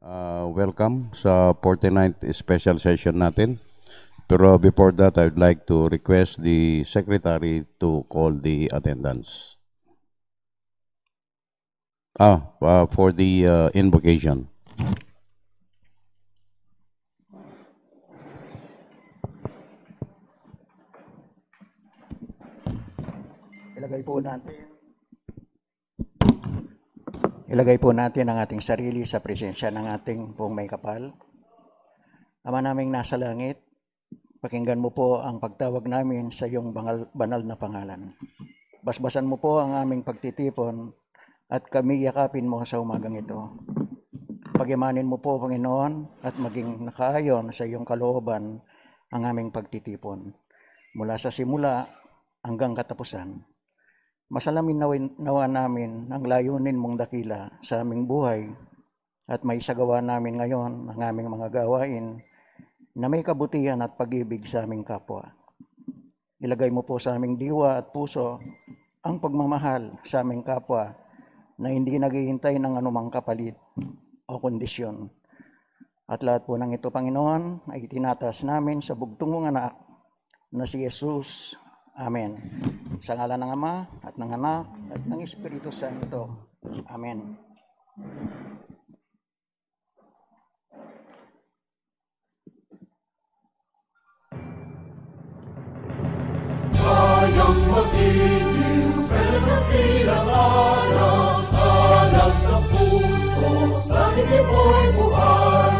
Welcome sa 49th special session natin. Pero before that, I'd like to request the secretary to call the attendance. For the invocation. Ilagay po natin ang ating sarili sa presensya ng ating pong may kapal. Ama naming nasa langit, pakinggan mo po ang pagtawag namin sa iyong banal na pangalan. Basbasan mo po ang aming pagtitipon at kami yakapin mo sa umagang ito. Pagyamanin mo po, Panginoon, at maging nakaayon sa iyong kalooban ang aming pagtitipon. Mula sa simula hanggang katapusan. Masalamin nawa namin ang layunin mong dakila sa aming buhay at may sagawa namin ngayon ang aming mga gawain na may kabutihan at pag-ibig sa aming kapwa. Ilagay mo po sa aming diwa at puso ang pagmamahal sa aming kapwa na hindi naghihintay ng anumang kapalit o kondisyon. At lahat po ng ito, Panginoon, ay tinatas namin sa bugtong mong anak na si Jesus. Amen. Sa ngalan ng Ama at ng Anak at ng Espiritu Santo. Amen. Tayong magiliw, sa silang araw, alam ng puso, sa didiboy buhay.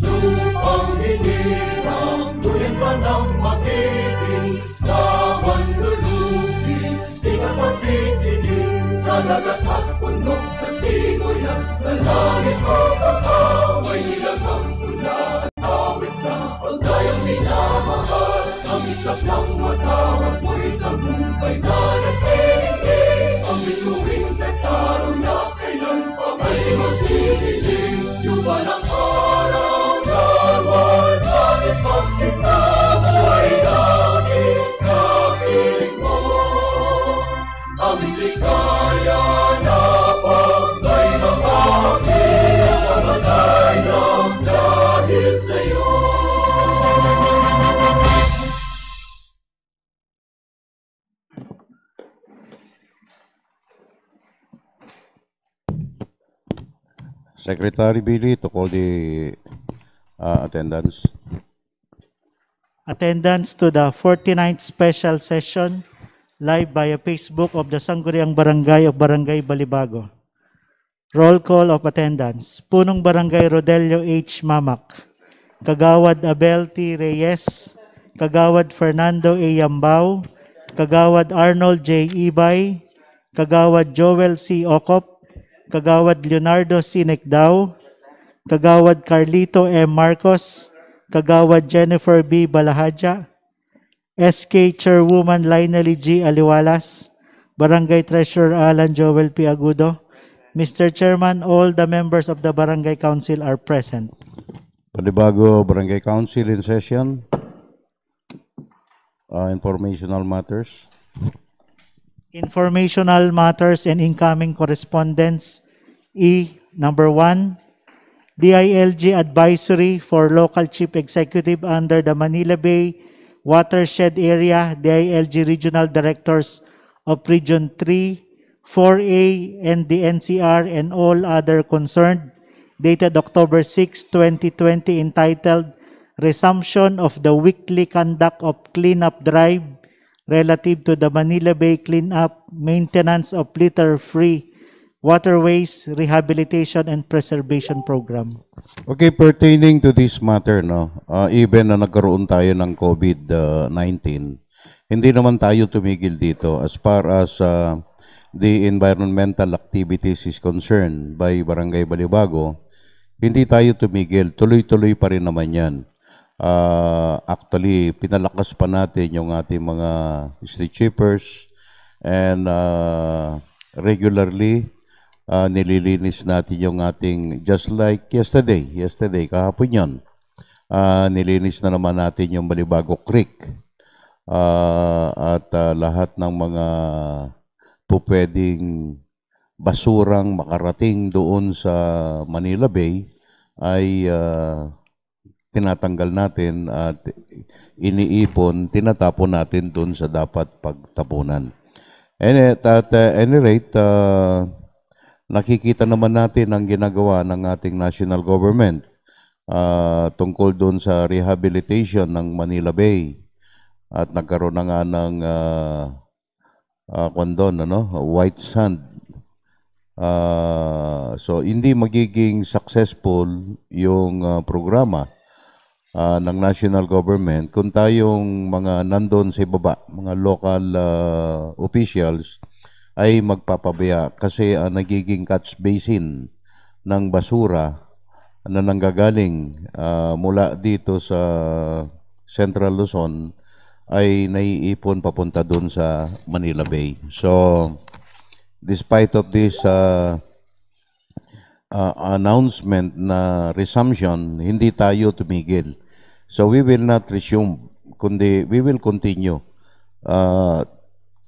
Lupang hinirang, duyan ka ng magiging, sa manlulubi, di ka pasisigil, sa dagat at bundok, sa simoy at sa langit o kakaway, nilagang tula at awit sa pagdayang minamahal. Ang islap ng matawag mo'y tagumpay na nagtitingin. Ang bituing tataraw na kailan pa may magdidilim. Yuba ng araw na walang ipagsinta, buhay langit sa piling mo. Aming ligaya na pag may mga aking namatay ng dahil sa'yo. Secretary Billy to call the attendance. Attendance to the 49th special session live via Facebook of the Sangguniang Barangay of Barangay Balibago. Roll call of attendance. Punong Barangay Rodelio H. Mamak. Kagawad Abel T. Reyes. Kagawad Fernando A. Yambao. Kagawad Arnold J. Ibay. Kagawad Joel C. Ocop. Kagawad Leonardo C. Necdao. Kagawad Carlito M. Marcos. Kagawad Jennifer B. Balahadja. SK Chairwoman Linely G. Aliwalas. Barangay Treasurer Alan Joel P. Agudo. Mr. Chairman, all the members of the Barangay Council are present. Balibago Barangay Council in session. Informational matters. Informational matters and incoming correspondence. Number 1, DILG Advisory for Local Chief Executive under the Manila Bay Watershed Area, DILG Regional Directors of Region 3, 4A, and the NCR and all other concerned, dated October 6, 2020, entitled Resumption of the Weekly Conduct of Cleanup Drive relative to the Manila Bay Cleanup, Maintenance of Litter-Free Waterways, Rehabilitation and Preservation Program. Okay, pertaining to this matter, even na nagkaroon tayo ng COVID-19, hindi naman tayo tumigil dito as far as the environmental activities is concerned by Barangay Balibago. Hindi tayo tumigil, tuloy-tuloy pa rin naman yan. Actually, pinalakas pa natin yung ating mga street sweepers and regularly nililinis natin yung ating, just like yesterday, kahapon yun, nilinis na naman natin yung Balibago Creek at lahat ng mga pupwedeng basurang makarating doon sa Manila Bay ay tinatanggal natin at iniipon, tinatapon natin dun sa dapat pagtapunan. And at any rate, nakikita naman natin ang ginagawa ng ating national government tungkol dun sa rehabilitation ng Manila Bay. At nagkaroon na nga ng kondon, white sand. So, hindi magiging successful yung programa ng national government kung tayong mga nandun sa ibaba, mga local officials ay magpapabaya kasi nagiging catch basin ng basura na nanggagaling mula dito sa Central Luzon ay naiipon papunta dun sa Manila Bay. So, despite of this announcement na resumption, hindi tayo tumigil. So we will not resume, kundi we will continue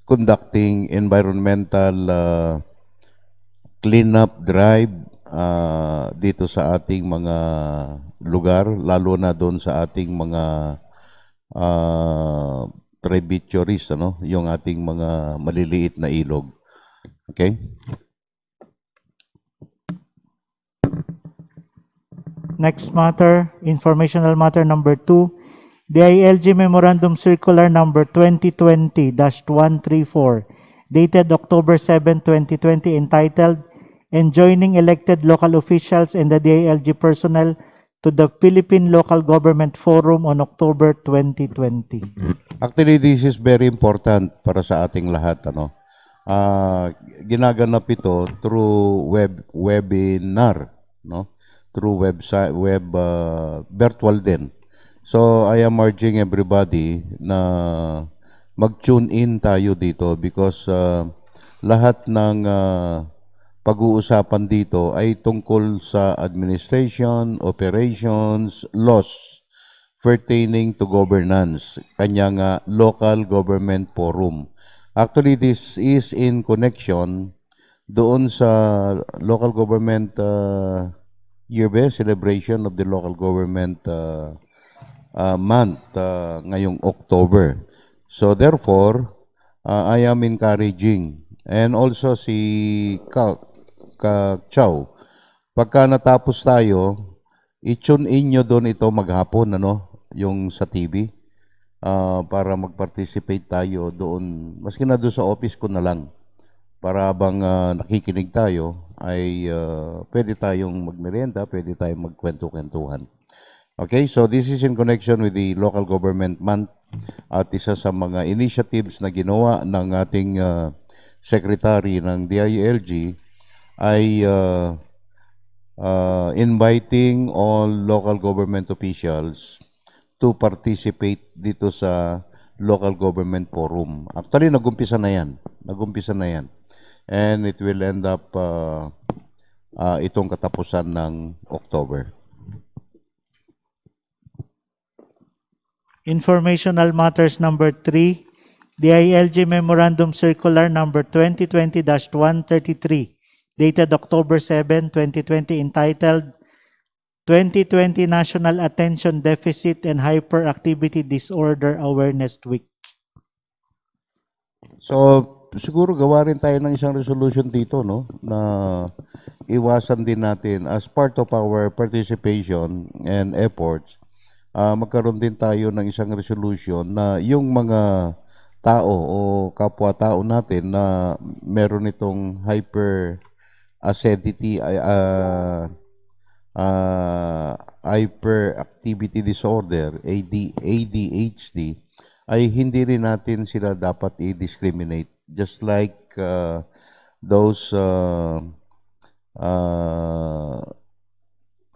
conducting environmental cleanup drive dito sa ating mga lugar, lalo na doon sa ating mga tributaries, yung ating mga maliliit na ilog. Okay? Next matter, informational matter number 2, DILG Memorandum Circular number 2020-134, dated October 7, 2020, entitled Enjoining Elected Local Officials and the DILG Personnel to the Philippine Local Government Forum on October 2020. Actually, this is very important para sa ating lahat. Ginaganap ito through webinar, through website, virtual din. So, I am urging everybody na mag-tune in tayo dito because lahat ng pag-uusapan dito ay tungkol sa administration, operations, laws pertaining to governance, kanyang local government forum. Actually, this is in connection doon sa local government year celebration of the local government month ngayong October. So therefore, I am encouraging, and also si Chow, pagka natapos tayo, i-tune in nyo doon ito maghapon, yung sa TV, para mag-participate tayo doon, maski na doon sa office ko na lang, para habang nakikinig tayo, ay pwede tayong magmerienda, pwede tayong magkwento-kwentuhan. Okay, so this is in connection with the local government month at isa sa mga initiatives na ginawa ng ating secretary ng DILG ay inviting all local government officials to participate dito sa local government forum. Actually, nag-umpisa na yan. And it will end up itong katapusan ng October. Informational matters number 3, DILG Memorandum Circular number 2020-133, dated October 7, 2020, entitled 2020 National Attention Deficit and Hyperactivity Disorder Awareness Week. So, siguro gawa rin tayo ng isang resolution dito, na iwasan din natin as part of our participation and efforts, magkaroon din tayo ng isang resolution na yung mga tao o kapwa-tao natin na meron itong hyperactivity hyperactivity disorder, ADHD, ay hindi rin natin sila dapat i-discriminate. Just like those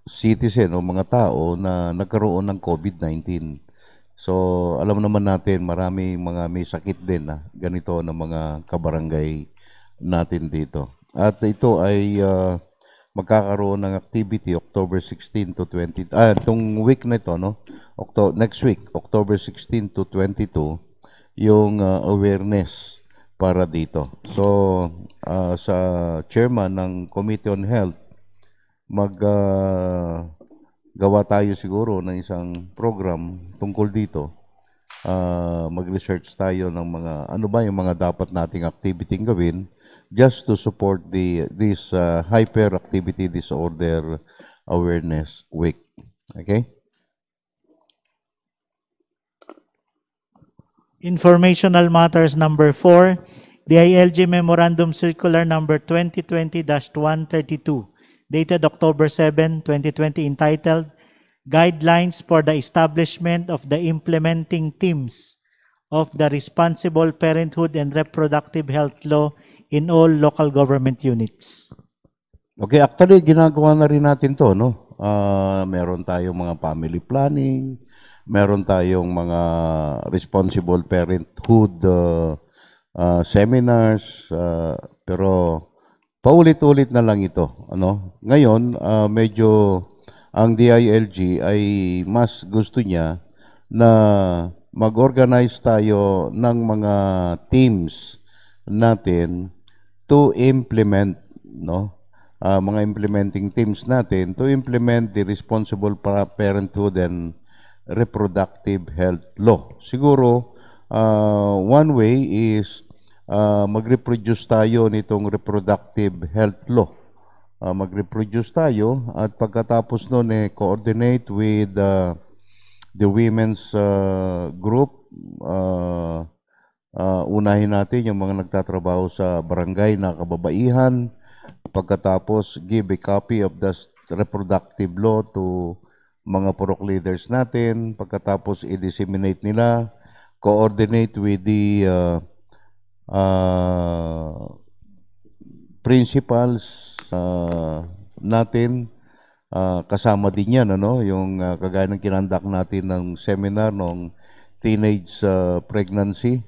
citizen o mga tao na nagkaroon ng COVID-19. So, alam naman natin, marami mga may sakit din na ganito na mga kabarangay natin dito. At ito ay magkakaroon ng activity October 16 to 20, itong week na ito, next week, October 16 to 22, yung awareness para dito. So, sa chairman ng Committee on Health, gawa tayo siguro ng isang program tungkol dito. Mag-research tayo ng mga ano ba yung mga dapat nating activity gawin just to support this hyperactivity disorder awareness week. Okay? Informational matters number 4, DILG Memorandum Circular number 2020-132, dated October 7, 2020, entitled Guidelines for the Establishment of the Implementing Teams of the Responsible Parenthood and Reproductive Health Law in all local government units. Okay, actually ginagawa na rin natin 'to, no? Meron tayong mga family planning, meron tayong mga responsible parenthood seminars, pero paulit-ulit na lang ito, ano? Ngayon, medyo ang DILG ay mas gusto niya na mag-organize tayo ng mga teams natin to implement, no? Mga implementing teams natin to implement the responsible parenthood and reproductive health law. Siguro, one way is mag-reproduce tayo nitong reproductive health law. Mag-reproduce tayo at pagkatapos nun coordinate with the women's group. Unahin natin yung mga nagtatrabaho sa barangay na kababaihan. Pagkatapos, give a copy of the reproductive law to mga purok leaders natin. Pagkatapos, i-disseminate nila. Coordinate with the principals natin. Kasama din yan, ano? Yung kagaya ng kinandak natin ng seminar ng teenage pregnancy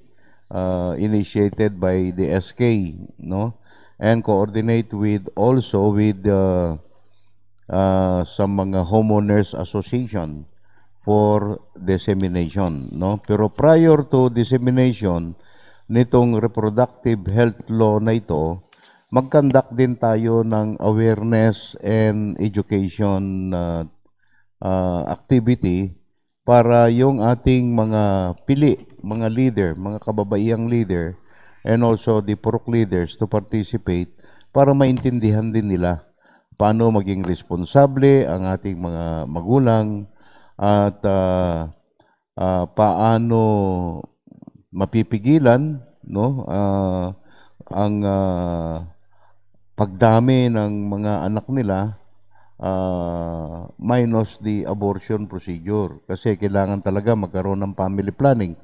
initiated by the SK, no? And coordinate with also with some mga homeowners association for dissemination, no? Pero prior to dissemination nitong reproductive health law na ito, mag-conduct din tayo ng awareness and education activity para yung ating mga pili, mga leader, mga kababaihang leader, and also the purok leaders to participate para maintindihan din nila paano maging responsable ang ating mga magulang at paano mapipigilan, no, ang pagdami ng mga anak nila minus the abortion procedure. Kasi kailangan talaga magkaroon ng family planning.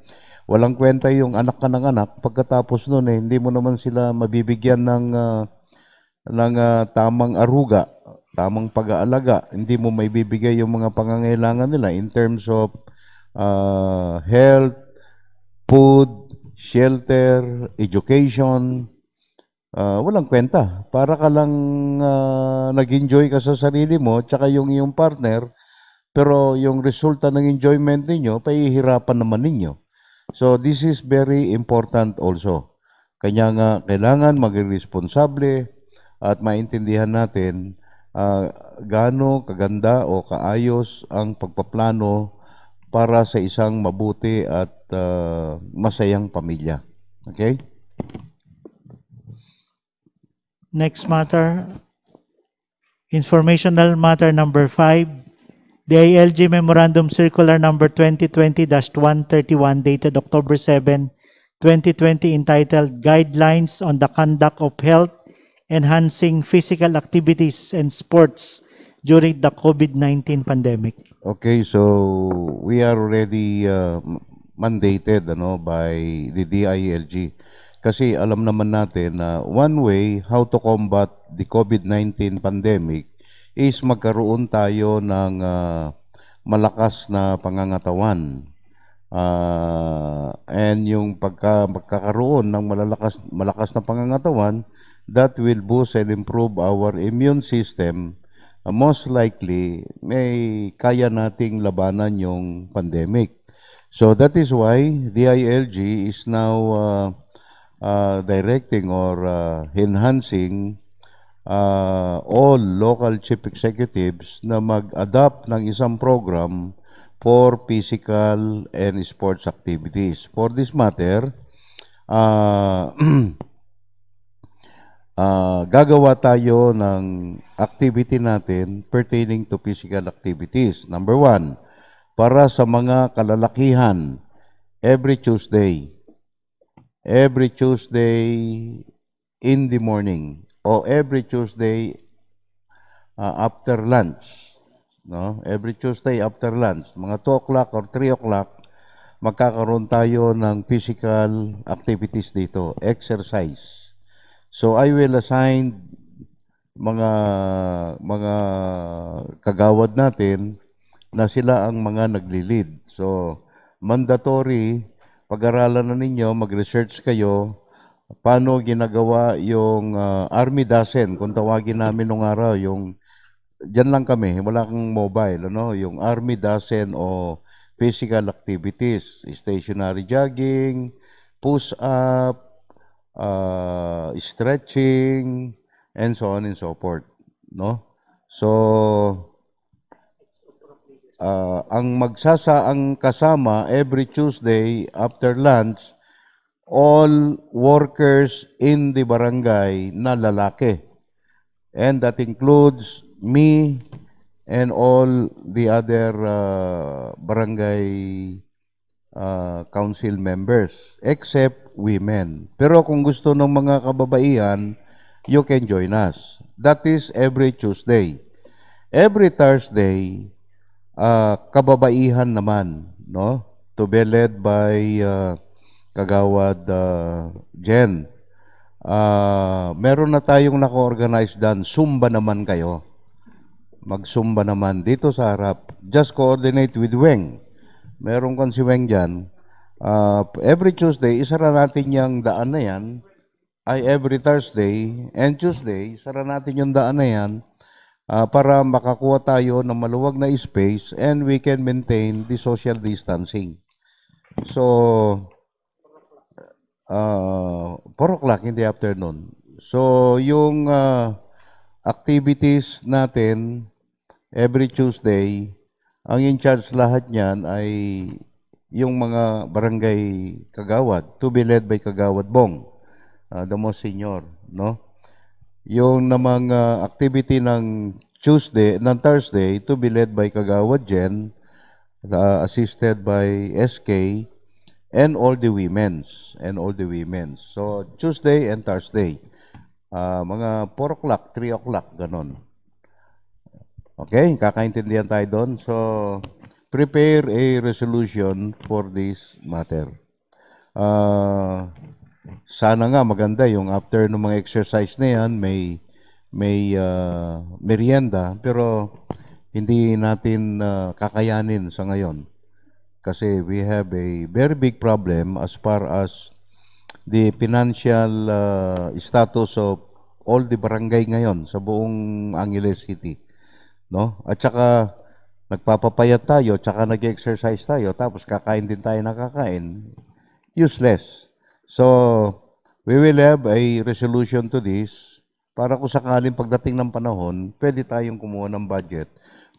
Walang kwenta yung anak ka ng anak, pagkatapos nun hindi mo naman sila mabibigyan ng tamang aruga, tamang pag-aalaga. Hindi mo maibibigay yung mga pangangailangan nila in terms of health, food, shelter, education. Walang kwenta. Para ka lang nag-enjoy ka sa sarili mo, tsaka yung iyong partner, pero yung resulta ng enjoyment ninyo, pahihirapan naman ninyo. So this is very important also. Kanya nga kailangan maging responsable at maintindihan natin gaano kaganda o kaayos ang pagpaplano para sa isang mabuti at masayang pamilya. Okay? Next matter, informational matter number 5, DILG Memorandum Circular number 2020-131, dated October 7, 2020, entitled Guidelines on the Conduct of Health Enhancing Physical Activities and Sports during the COVID-19 pandemic. Okay, so we are already mandated by the DILG. Kasi alam naman natin na one way how to combat the COVID-19 pandemic is magkaroon tayo ng malakas na pangangatawan. And yung magkakaroon ng malakas na pangangatawan, that will boost and improve our immune system. Most likely, may kaya nating labanan yung pandemic. So that is why DILG is now directing or enhancing all local chief executives na mag-adopt ng isang program for physical and sports activities. For this matter, gagawa tayo ng activity natin pertaining to physical activities. Number 1, para sa mga kalalakihan, every Tuesday in the morning o every Tuesday after lunch. No? Every Tuesday after lunch, mga 2 o'clock or 3 o'clock, magkakaroon tayo ng physical activities dito, exercise. So I will assign mga kagawad natin na sila ang mga nagli-lead. So mandatory, pag-aralan na ninyo, mag-research kayo paano ginagawa yung Army Dasen, kung tawagin namin nung araw, yung diyan lang kami, wala kang mobile, ano? Yung Army Dasen o physical activities, stationary jogging, push-up, stretching, and so on and so forth, no? So, ang kasama every Tuesday after lunch, all workers in the barangay na lalaki. And that includes me and all the other barangay council members, except women. Pero kung gusto ng mga kababaihan, you can join us. That is every Tuesday. Every Thursday, kababaihan naman, no? To be led by Kagawad Jen. Meron na tayong naka-organize dyan. Zumba naman kayo. Mag-zumba naman dito sa harap. Just coordinate with Weng. Meron kang si Weng dyan. Every Tuesday, isara natin yung daan na yan. Every Thursday and Tuesday, isara natin yung daan na yan para makakuha tayo ng maluwag na space and we can maintain the social distancing. So, 4 o'clock in the afternoon. So, yung activities natin every Tuesday, ang in charge lahat niyan ay yung mga barangay kagawad, to be led by Kagawad Bong, the most senior, no? Yung namang activity ng Thursday, to be led by Kagawad Jen, assisted by SK, and all the women's. So, Tuesday and Thursday. Mga 4 o'clock, 3 o'clock, ganon. Okay, kakaintindihan tayo doon. So, prepare a resolution for this matter. Sana nga maganda yung after ng mga exercise na yan, may merienda, pero hindi natin kakayanin sa ngayon. Kasi we have a very big problem as far as the financial status of all the barangay ngayon sa buong Angeles City. No? At saka nagpapapayat tayo, tsaka nag-exercise tayo, tapos kakain din tayo nakakain. Useless. So, we will have a resolution to this para kung sakaling pagdating ng panahon, pwede tayong kumuha ng budget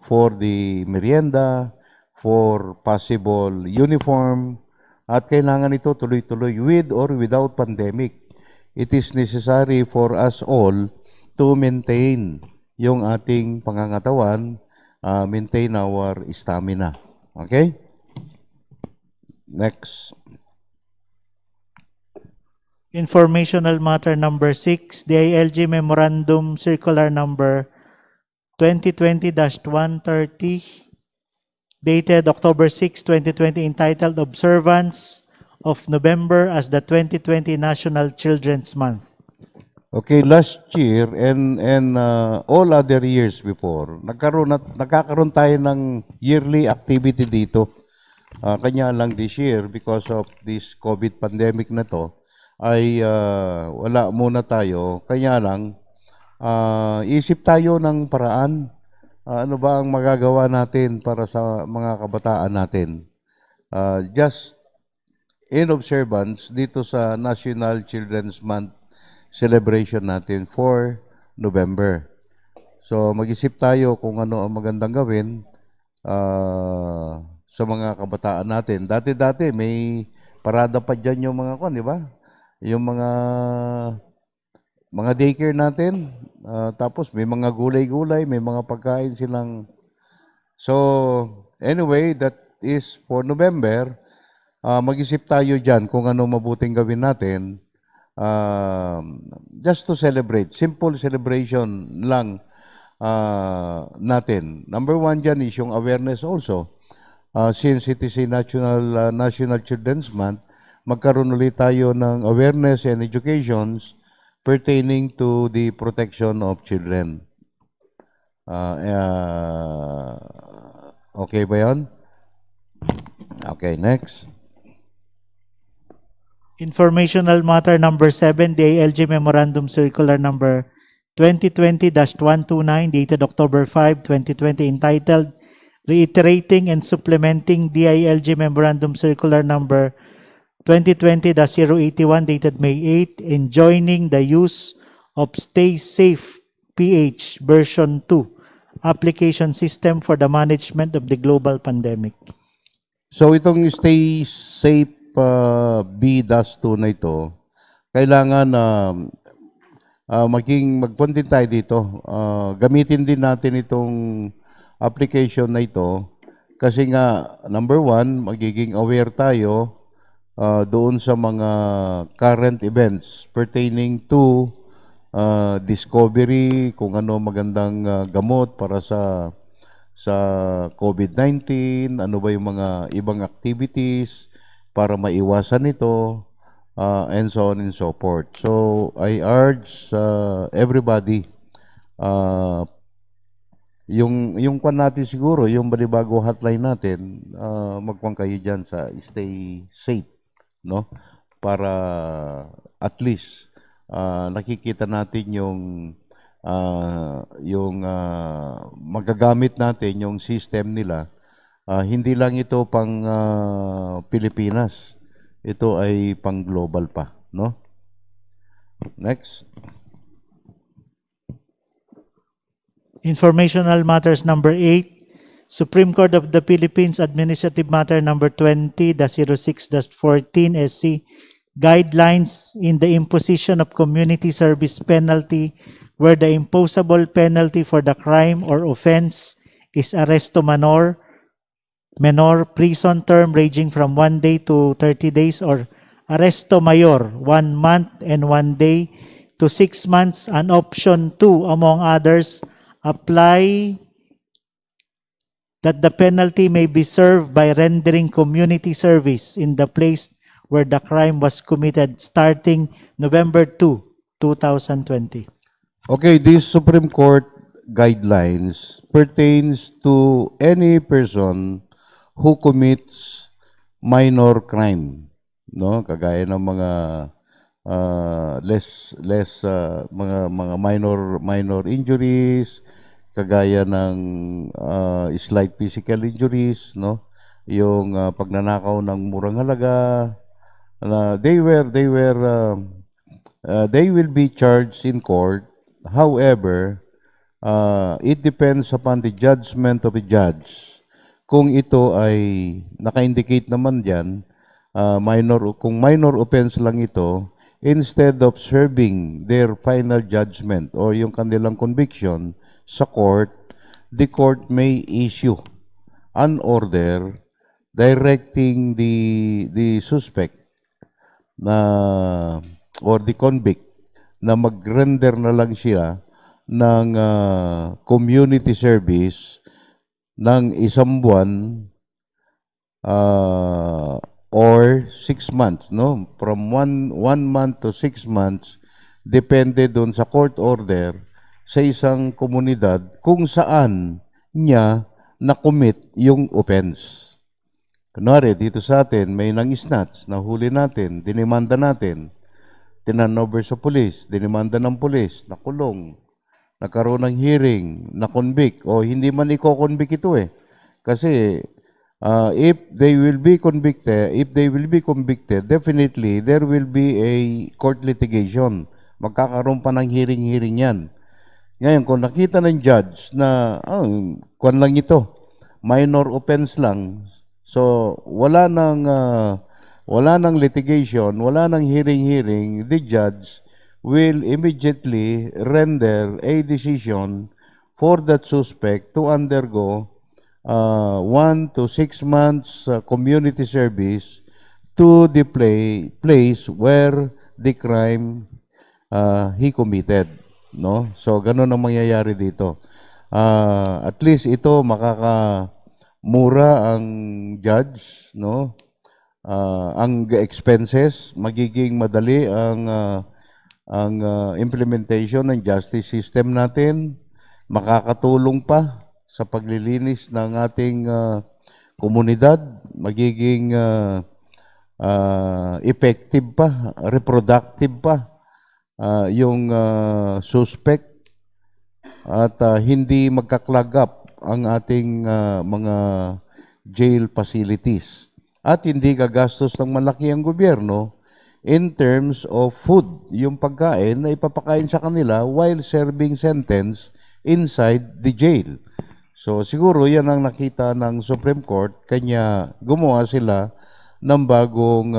for the merienda, for possible uniform, at kailangan ito tuloy-tuloy with or without pandemic. It is necessary for us all to maintain yung ating pangangatawan, maintain our stamina. Okay? Next. Informational matter number 6, DILG Memorandum Circular number 2020-130, dated October 6, 2020, entitled Observance of November as the 2020 National Children's Month. Okay, last year and all other years before, nagkakaroon tayo ng yearly activity dito. Kanya lang this year, because of this COVID pandemic na to, ay wala muna tayo. Kanya lang, isip tayo ng paraan. Ano ba ang magagawa natin para sa mga kabataan natin? Just in observance dito sa National Children's Month celebration natin for November. So mag-isip tayo kung ano ang magandang gawin sa mga kabataan natin. Dati-dati may parada pa dyan yung mga di ba? Yung mga daycare natin. Tapos may mga gulay-gulay, may mga pagkain silang. So anyway, that is for November. Mag-isip tayo dyan kung ano mabuting gawin natin. Just to celebrate. Simple celebration lang natin. Number one dyan is yung awareness also. Since it is a National Children's Month, magkaroon ulit tayo ng awareness and educations pertaining to the protection of children. Okay ba yun? Okay, next. Informational matter number 7, the ALG Memorandum Circular number 2020-129 dated October 5, 2020 entitled Reiterating and Supplementing DILG Memorandum Circular number 2020-081 dated May 8, enjoining the use of Stay Safe PH version 2 application system for the management of the global pandemic. So itong Stay Safe B-2 na ito, kailangan magpunta din tayo dito. Gamitin din natin itong application na ito kasi nga, number one, magiging aware tayo doon sa mga current events pertaining to discovery, kung ano magandang gamot para sa COVID-19, ano ba yung mga ibang activities para maiwasan ito, and so on and so forth. So, I urge everybody, yung kwan natin siguro, yung Balibago hotline natin, magkuhan kayo dyan sa Stay Safe, no? Para at least nakikita natin yung magagamit natin yung system nila. Hindi lang ito pang Pilipinas. Ito ay pang global pa, no? Next. Informational matters number 8, Supreme Court of the Philippines Administrative Matter number 20-06-14 SC Guidelines in the imposition of community service penalty where the imposable penalty for the crime or offense is arresto menor, prison term ranging from 1 day to 30 days, or arresto mayor, 1 month and 1 day to 6 months, and option 2, among others, apply that the penalty may be served by rendering community service in the place where the crime was committed starting November 2, 2020. Okay, this Supreme Court guidelines pertains to any person who commits minor crime, no? Kagaya ng mga mga minor injuries, kagaya ng slight physical injuries, no? Yung pagnanakaw ng murang halaga, they will be charged in court. However, it depends upon the judgment of a judge. Kung ito ay naka-indicate naman diyan, kung minor offense lang ito, instead of serving their final judgment or yung kanilang conviction sa court, the court may issue an order directing the suspect na or the convict na mag-render na lang siya ng community service ng 1 buwan or 6 months, no? From one month to 6 months, depende doon sa court order sa isang komunidad kung saan niya na-commit yung offense. Kunwari, dito sa atin, may nang-snatch, nahuli natin, dinimanda natin, tinanover sa pulis, dinimanda ng pulis, nakulong, nagkaroon ng hearing, na-convict, o hindi man i-convict ito eh. Kasi if they will be convicted, definitely there will be a court litigation. Magkakaroon pa ng hearing yan. Ngayon, kung nakita ng judge na, kwan lang ito, minor offense lang, so wala nang litigation, wala nang hearing, the judge will immediately render a decision for that suspect to undergo 1 to 6 months community service to the place where the crime he committed, no? So ganun ang mangyayari dito. At least ito makakamura ang judge, no? Ang expenses, magiging madali ang implementation ng justice system natin, makakatulong pa sa paglilinis ng ating komunidad, magiging effective pa, reproductive pa yung suspect at hindi magka-clog up ang ating mga jail facilities at hindi gagastos ng malaki ang gobyerno in terms of food, yung pagkain na ipapakain sa kanila while serving sentence inside the jail. So siguro yan ang nakita ng Supreme Court, kanya gumawa sila ng bagong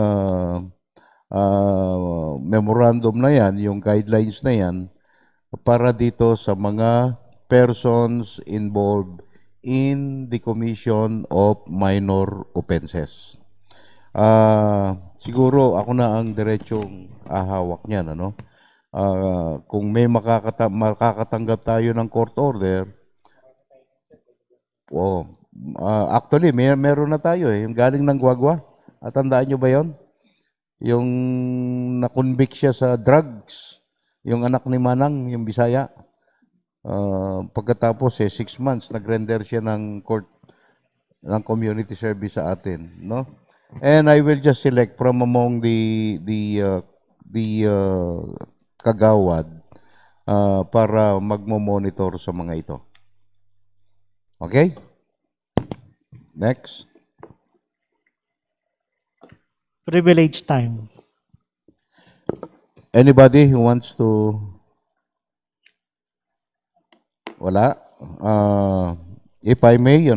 memorandum na yan, yung guidelines na yan, para dito sa mga persons involved in the commission of minor offenses. Siguro ako na ang diretsong ahawak niyan, ano? Kung may makakatanggap tayo ng court order, actually meron na tayo yung galing ng Guagua. At tandaan nyo ba yon? Yung na-convict siya sa drugs, yung anak ni Manang, yung Bisaya. Pagkatapos 6 months nag-render siya ng community service sa atin, no? And I will just select from among the kagawad para magmo-monitor sa mga ito. Okay? Next. Privilege time. Anybody who wants to? Wala. If I may,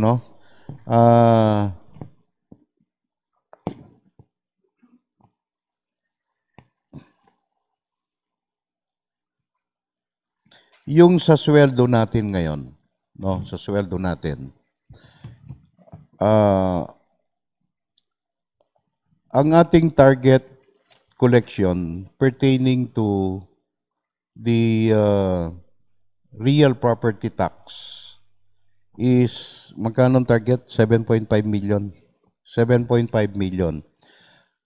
yung sa sweldo natin ngayon, no, sa sweldo natin, ang ating target collection pertaining to the real property tax is magkano target? 7.5 million. 7.5 million.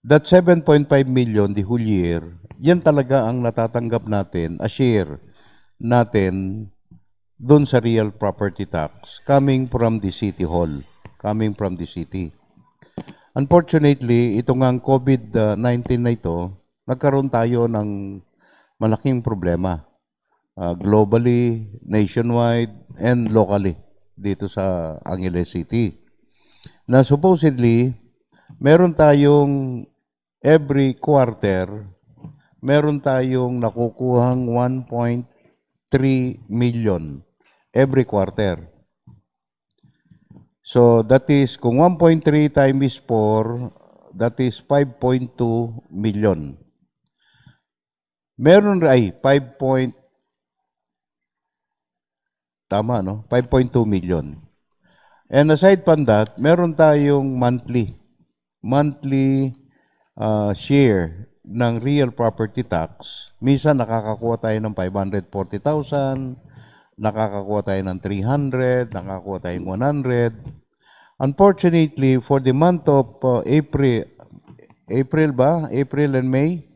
That 7.5 million the whole year, yan talaga ang natatanggap natin, a share natin doon sa real property tax coming from the city hall, coming from the city. Unfortunately, ito nga ang COVID-19 na ito, nagkaroon tayo ng malaking problema globally, nationwide, and locally dito sa Angeles City. Na supposedly, meron tayong every quarter, meron tayong nakukuhang 1.3 million every quarter. So that is, kung 1.3 times 4, that is 5.2 million. Meron ay 5.2 million. And aside from that, meron tayong monthly share ng real property tax. Minsan nakakakuha tayo ng 540,000, nakakakuha tayo ng 300, nakakakuha tayo ng 100. Unfortunately, for the month of April and May?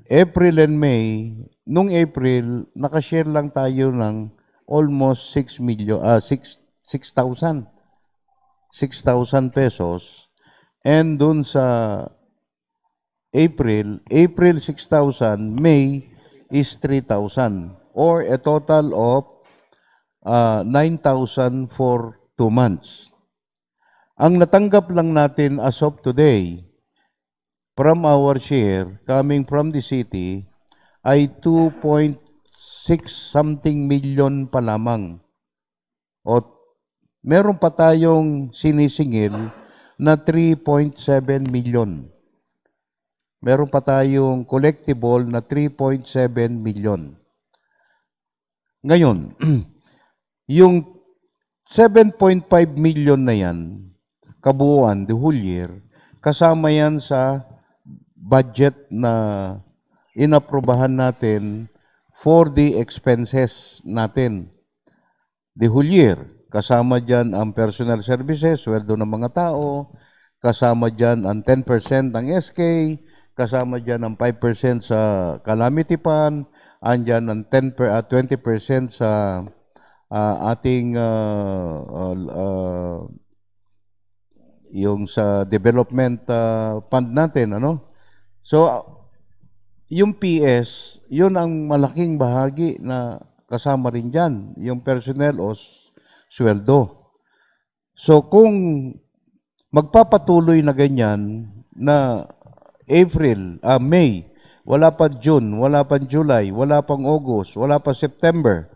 April and May, nung April, nakashare lang tayo ng almost 6,000 pesos. And dun sa April 6,000, May is 3,000. Or a total of 9,000 for 2 months. Ang natanggap lang natin as of today from our share coming from the city ay 2.6 6 something million pa lamang. O meron pa tayong sinisingil na 3.7 million. Meron pa tayong collectible na 3.7 million. Ngayon, yung 7.5 million na yan, kabuuan, the whole year, kasama yan sa budget na inaprubahan natin for the expenses natin. The whole year, kasama dyan ang personal services, sweldo ng mga tao, kasama dyan ang 10% ng SK, kasama dyan ang 5% sa calamity fund, andyan ang 20% sa ating yung sa development fund natin, ano? So, yung PS, yun ang malaking bahagi na kasama rin dyan, yung personnel o sweldo. So, kung magpapatuloy na ganyan na May, wala pa June, wala pa July, wala pang August, wala pa September,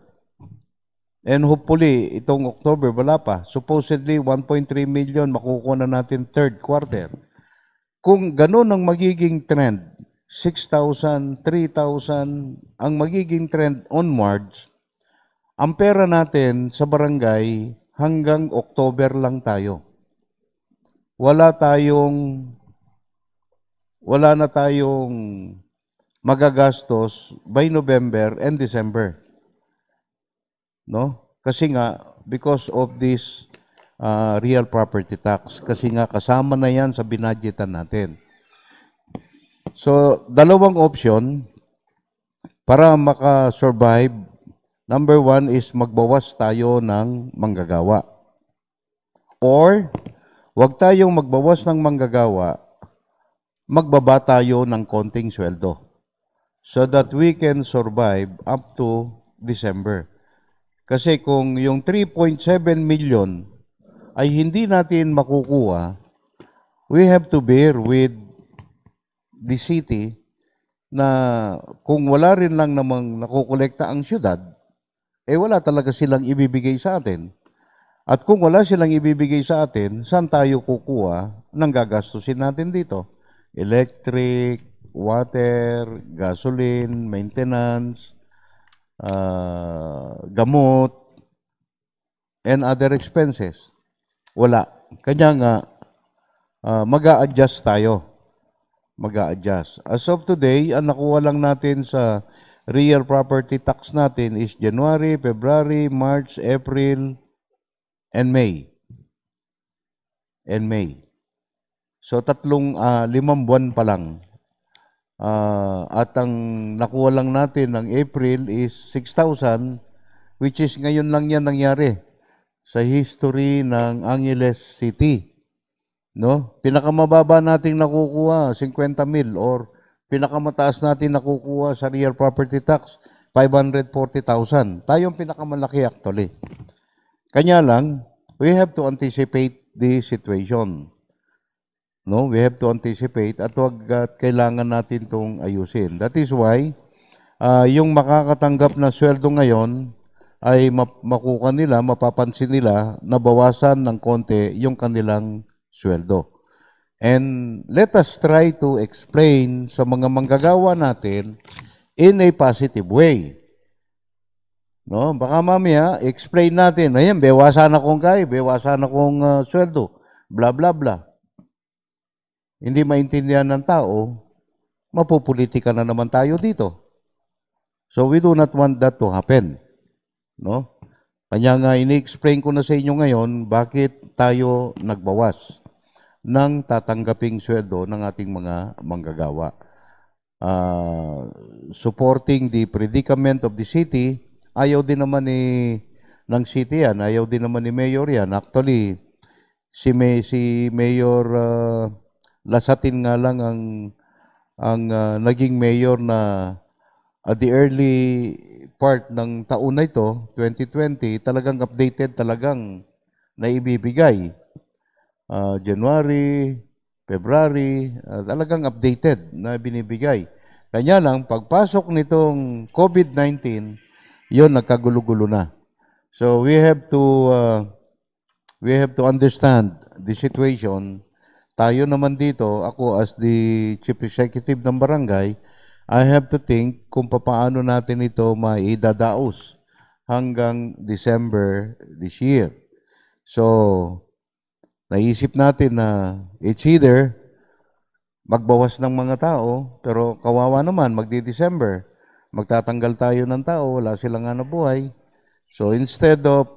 and hopefully, itong October, wala pa. Supposedly, 1.3 million makukuha na natin third quarter. Kung ganun ang magiging trend, 6,000, 3,000, ang magiging trend onwards, ang pera natin sa barangay hanggang October lang tayo. Wala na tayong magagastos by November and December. No? Kasi nga, because of this real property tax, kasi nga kasama na yan sa binadgetan natin. So, dalawang option para makasurvive. Number one is magbawas tayo ng manggagawa. Or, wag tayong magbawas ng manggagawa, magbaba tayo ng konting sweldo so that we can survive up to December. Kasi kung yung 3.7 million ay hindi natin makukuha, we have to bear with the city na kung wala rin lang namang nakukolekta ang syudad, wala talaga silang ibibigay sa atin. At kung wala silang ibibigay sa atin, saan tayo kukuha ng gagastusin natin dito? Electric, water, gasoline, maintenance, gamot, and other expenses. Wala. Kanya nga, mag-a-adjust tayo. Mag-a-adjust. As of today, ang nakuha lang natin sa real property tax natin is January, February, March, April, and May. So, 5 buwan pa lang. At ang nakuha lang natin ng April is 6,000, which is ngayon lang yan nangyari sa history ng Angeles City. No? Pinakamababa nating nakukuha, 50,000, or pinakamataas natin nakukuha sa real property tax, 540,000. Tayong pinakamalaki actually. Kanya lang, we have to anticipate the situation. No, we have to anticipate at kailangan natin itong ayusin. That is why, yung makakatanggap na sweldo ngayon ay makukuha nila, mapapansin nila, nabawasan ng konti yung kanilang sweldo. And let us try to explain sa mga manggagawa natin in a positive way. No, baka mamaya, explain natin, ayan, bewasan akong bewasan akong sweldo, bla bla bla. Hindi maintindihan ng tao, mapupolitika na naman tayo dito. So we do not want that to happen. No? Kanya nga, ini-explain ko na sa inyo ngayon bakit tayo nagbawas ng tatanggaping sweldo ng ating mga manggagawa. Supporting the predicament of the city, ayaw din naman ng city yan, ayaw din naman ni Mayor yan. Actually, si Mayor Lasatin nga lang ang naging mayor na at the early part ng taon na ito, 2020, talagang updated, talagang naibibigay. January, February, talagang updated na binibigay. Kanya lang, pagpasok nitong COVID-19, Yun, nagkagulo-gulo na. So we have to understand the situation. Tayo naman dito, ako as the chief executive ng barangay, I have to think kung paano natin ito maidadaos hanggang December this year. So, naisip natin na it's either magbawas ng mga tao, pero kawawa naman, magdi-December, magtatanggal tayo ng tao, wala silang hanap buhay. So, instead of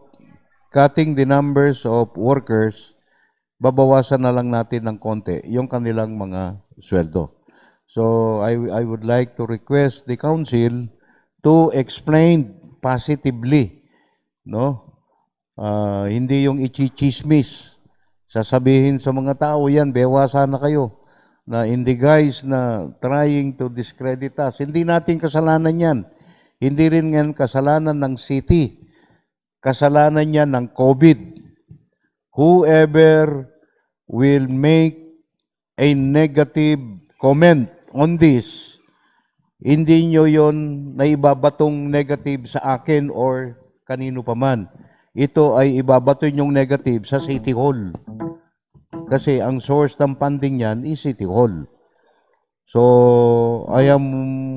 cutting the numbers of workers, babawasan na lang natin ng konti yung kanilang mga sweldo. So, I would like to request the council to explain positively, no? Hindi yung ichichismis. Sasabihin sa mga tao yan, bewasan na kayo. Na hindi guys na trying to discredit us. Hindi natin kasalanan yan. Hindi rin yan kasalanan ng city. Kasalanan yan ng COVID. Whoever will make a negative comment on this, hindi nyo yon na ibabatong negative sa akin or kanino pa man. Ito ay ibabato yung negative sa City Hall. Kasi ang source ng funding niyan is City Hall. So, I am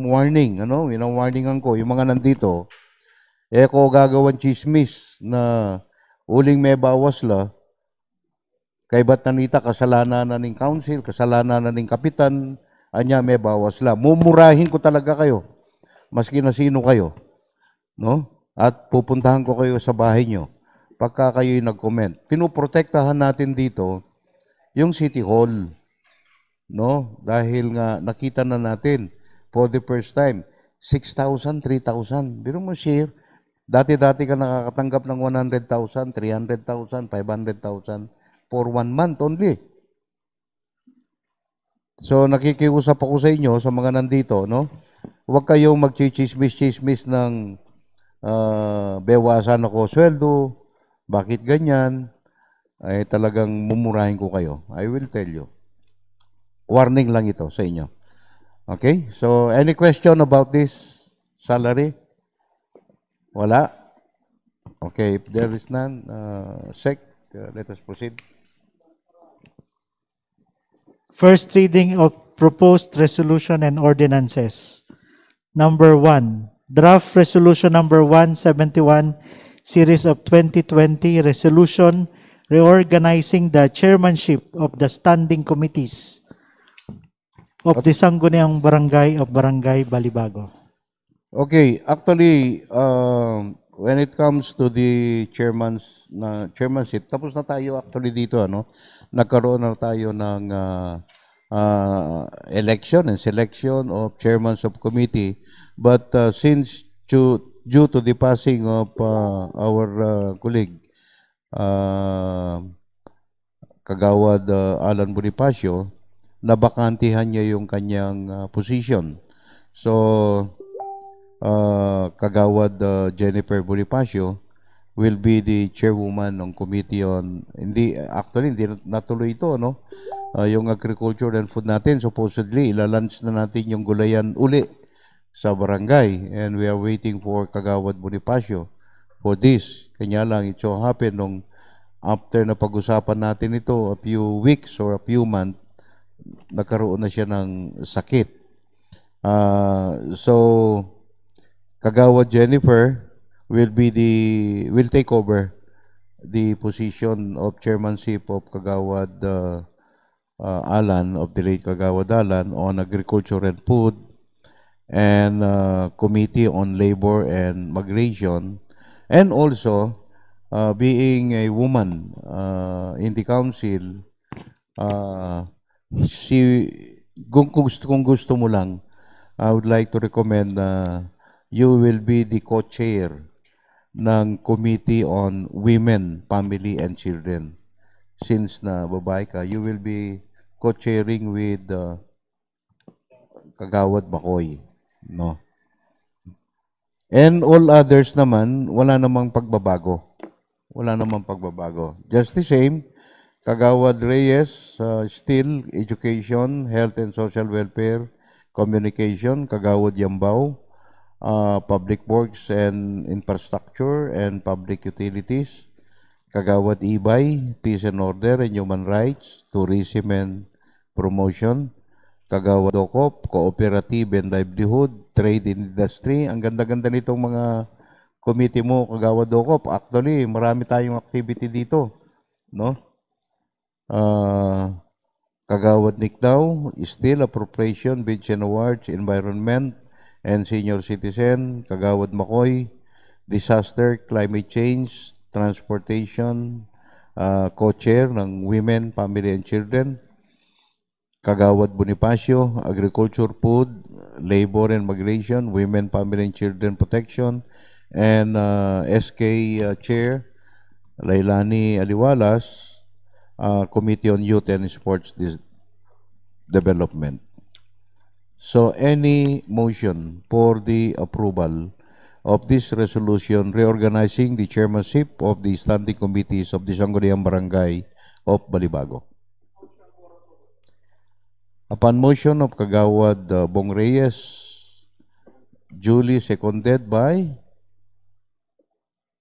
warning, warningan ko, yung mga nandito, ko gagawan chismis na uling may bawas la, kay ba't nanita kasalanan na ng council, kasalanan na ng kapitan, anya may bawas la. Mumurahin ko talaga kayo, maski na sino kayo, no? At pupuntahan ko kayo sa bahay nyo, pagka kayo'y nag-comment. Pinuprotektahan natin dito, yung City Hall, no? Dahil nga nakita na natin for the first time 6,000, 3,000. Biro mo share. Dati-dati ka nakakatanggap ng 100,000, 300,000, 500,000 for 1 month only. So nakikiusap ako sa inyo sa mga nandito, no? Huwag kayong magchichismis-chismis ng bewasan ako sweldo, bakit ganyan? Ay talagang mumurahin ko kayo. I will tell you. Warning lang ito sa inyo. Okay? So, any question about this salary? Wala? Okay, if there is none, Sec, let us proceed. First reading of proposed resolution and ordinances. Number 1, draft resolution number 171, series of 2020, resolution reorganizing the chairmanship of the standing committees of the Sangguniang Barangay of Barangay Balibago. Okay, actually, when it comes to the chairmanship, tapos na tayo actually dito, nagkaroon na tayo ng election and selection of chairmen of committee. But since due to the passing of our colleague, Kagawad Alan Bonifacio, nabakantihan niya yung kanyang position. So, Kagawad Jennifer Bonifacio will be the chairwoman ng committee on, hindi natuloy ito, yung agriculture and food natin, supposedly, ilalunch na natin yung gulayan uli sa barangay, and we are waiting for Kagawad Bonifacio for this. Kanya lang, it so happen nung after na pag-usapan natin ito, a few weeks or a few months, nagkaroon na siya ng sakit. So, Kagawad Jennifer will take over the position of chairmanship of Kagawad Alan, of the late Kagawad Alan, on agriculture and food, and committee on labor and migration, and also being a woman in the council, kung gusto mo lang, I would like to recommend you will be the co-chair ng Committee on Women, Family, and Children. Since na babae ka, you will be co-chairing with Kagawad Bacoy, no? And all others naman, wala namang pagbabago. Wala namang pagbabago. Just the same, Kagawad Reyes, still education, health and social welfare, communication, Kagawad Yambao, Public Works and Infrastructure and Public Utilities, Kagawad Ibay, Peace and Order and Human Rights, Tourism and Promotion, Kagawad Dokop, Cooperative and Livelihood, Trade and Industry. Ang ganda-ganda nitong mga committee mo, Kagawad Dokop. Actually, marami tayong activity dito, no? Kagawad Nikdaw, Still Appropriation, Bids and Awards, Environment and Senior Citizen, Kagawad Makoy, Disaster, Climate Change, Transportation, co-chair ng Women, Family and Children, Kagawad Bonifacio, Agriculture, Food, Labor and Migration, Women, Family and Children Protection, and SK Chair, Lailani Aliwalas, Committee on Youth and Sports Development. So any motion for the approval of this resolution reorganizing the chairmanship of the standing committees of the Sangguniang Barangay of Balibago. Upon motion of Kagawad Bong Reyes, duly seconded by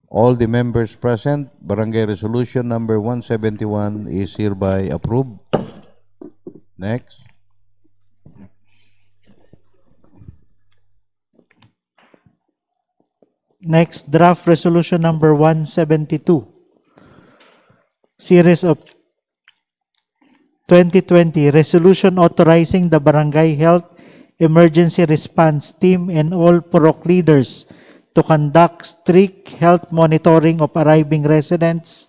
all the members present, Barangay Resolution number 171 is hereby approved. Next. Next, draft resolution number 172. Series of 2020 resolution authorizing the Barangay Health Emergency Response Team and all PUROK leaders to conduct strict health monitoring of arriving residents,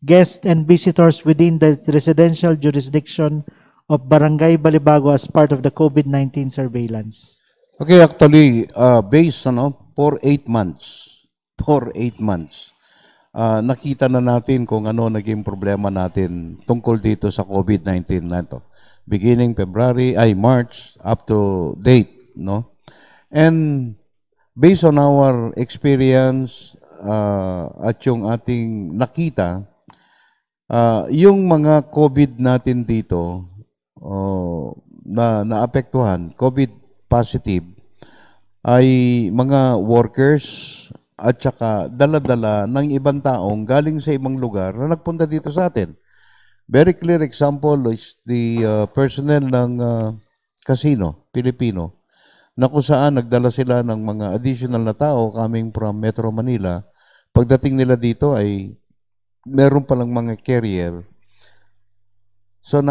guests, and visitors within the residential jurisdiction of Barangay Balibago as part of the COVID-19 surveillance. Okay, actually, based for 8 months, nakita na natin kung ano naging problema natin tungkol dito sa COVID-19 na ito. Beginning March up to date, no? And based on our experience at yung ating nakita, yung mga COVID natin dito na naapektuhan, COVID positive, ay mga workers at saka dala-dala ng ibang taong galing sa ibang lugar na nagpunta dito sa atin. Very clear example is the personnel ng casino, Pilipino, na kung saan nagdala sila ng mga additional na tao coming from Metro Manila. Pagdating nila dito ay meron palang mga carrier. So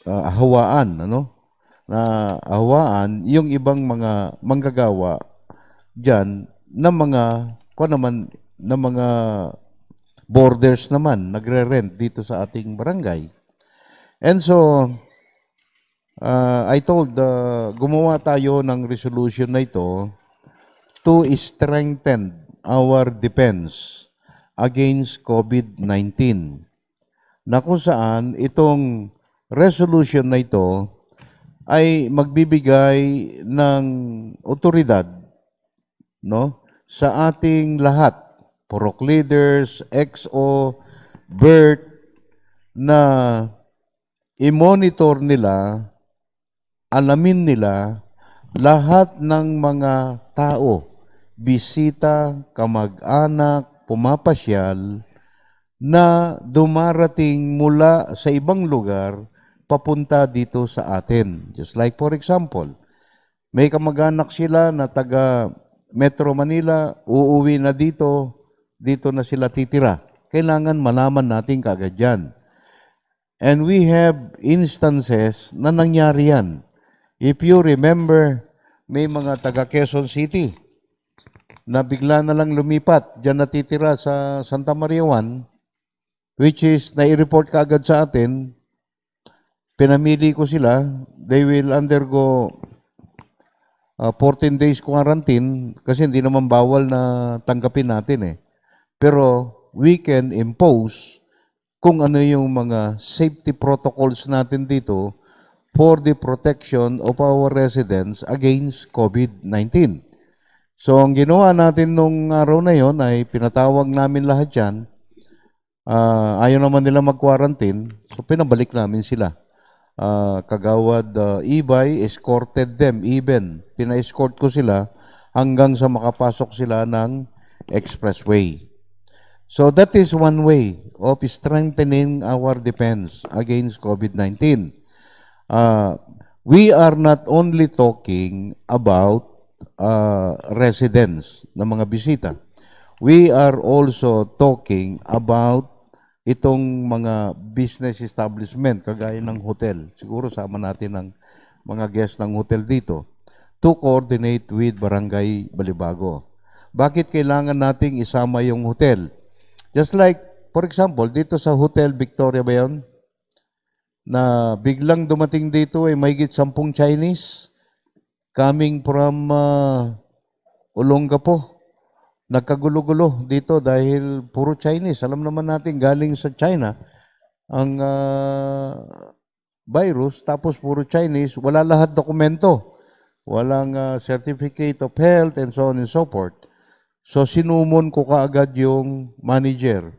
ahawaan yung ibang mga manggagawa diyan ng mga borders naman nagre-rent dito sa ating barangay. And so I told gumawa tayo ng resolution na ito to strengthen our defense against COVID-19, na kung saan itong resolution na ito ay magbibigay ng otoridad, no, sa ating lahat, PUROK leaders, XO, BERT, na i-monitor nila, alamin nila lahat ng mga tao, bisita, kamag-anak, pumapasyal, na dumarating mula sa ibang lugar papunta dito sa atin. Just like for example, may kamag-anak sila na taga Metro Manila, uuwi na dito na sila titira. Kailangan malaman natin kaagad yan. And we have instances na nangyari yan. If you remember, may mga taga Quezon City na bigla na lang lumipat, dyan natitira sa Santa Maria 1, which is nai-report kaagad sa atin, pinamili ko sila, they will undergo 14 days quarantine kasi hindi naman bawal na tanggapin natin eh. Pero we can impose kung ano yung mga safety protocols natin dito for the protection of our residents against COVID-19. So ang ginawa natin nung araw na yon ay pinatawag namin lahat yan. Ayaw naman nila mag-quarantine, so pinabalik namin sila. Kagawad Ibay escorted them even. Pina-escort ko sila hanggang sa makapasok sila ng expressway. So that is one way of strengthening our defense against COVID-19. We are not only talking about residents ng mga bisita. We are also talking about itong mga business establishment, kagaya ng hotel. Siguro sama natin ang mga guests ng hotel dito to coordinate with Barangay Balibago. Bakit kailangan nating isama yung hotel? Just like, for example, dito sa Hotel Victoria ba yun? Na biglang dumating dito ay mahigit 10 Chinese coming from Olongapo. Nagkagulo-gulo dito dahil puro Chinese. Alam naman natin galing sa China ang virus, tapos puro Chinese, wala lahat dokumento. Walang certificate of health and so on and so forth. So sinumon ko kaagad yung manager.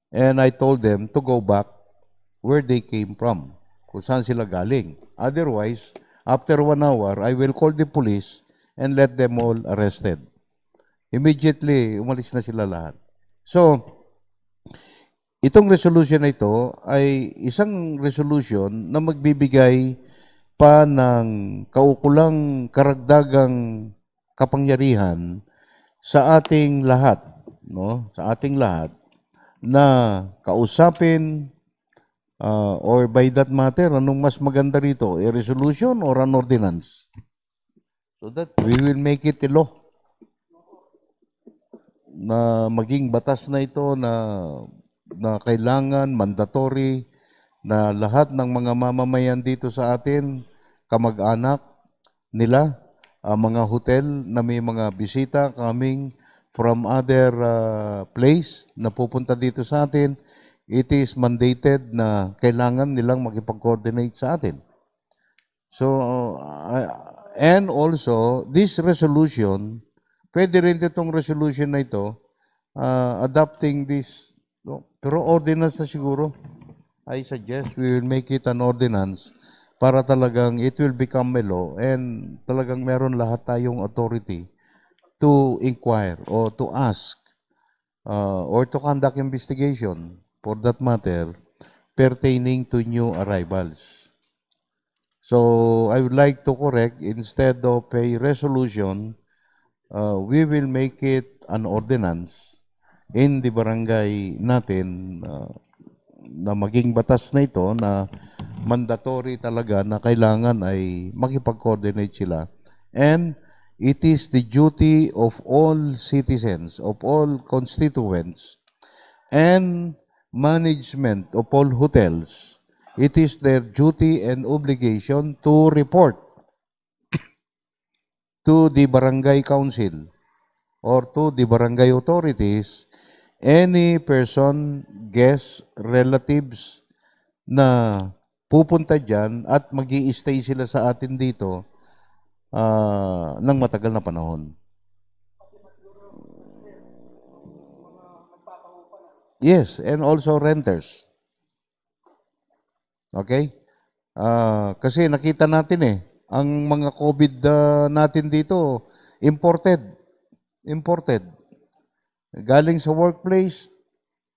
And I told them to go back where they came from, kung saan sila galing. Otherwise, after 1 hour, I will call the police and let them all arrested. Immediately, umalis na sila lahat. So, itong resolution na ito ay isang resolution na magbibigay pa ng kaukulang karagdagang kapangyarihan sa ating lahat, no? Sa ating lahat na kausapin or by that matter, anong mas maganda rito? A resolution or an ordinance? So that we will make it a law. Na maging batas na ito na kailangan, mandatory, na lahat ng mga mamamayan dito sa atin, kamag-anak nila, mga hotel na may mga bisita coming from other place na pupunta dito sa atin, it is mandated na kailangan nilang makipag-coordinate sa atin. So, and also, this resolution, pwede rin itong resolution na ito, adopting this, no? Pero ordinance na siguro. I suggest we will make it an ordinance para talagang it will become a law and talagang meron lahat tayong authority to inquire or to ask or to conduct investigation for that matter pertaining to new arrivals. So I would like to correct, instead of a resolution, we will make it an ordinance in the barangay natin na maging batas na ito na mandatory talaga na kailangan ay makipag-coordinate sila. And it is the duty of all citizens, of all constituents, and management of all hotels. It is their duty and obligation to report to the barangay council or to the barangay authorities any person, guests, relatives na pupunta dyan at mag-i-stay sila sa atin dito ng matagal na panahon. Yes, and also renters. Okay? Kasi nakita natin ang mga COVID natin dito, imported. Galing sa workplace,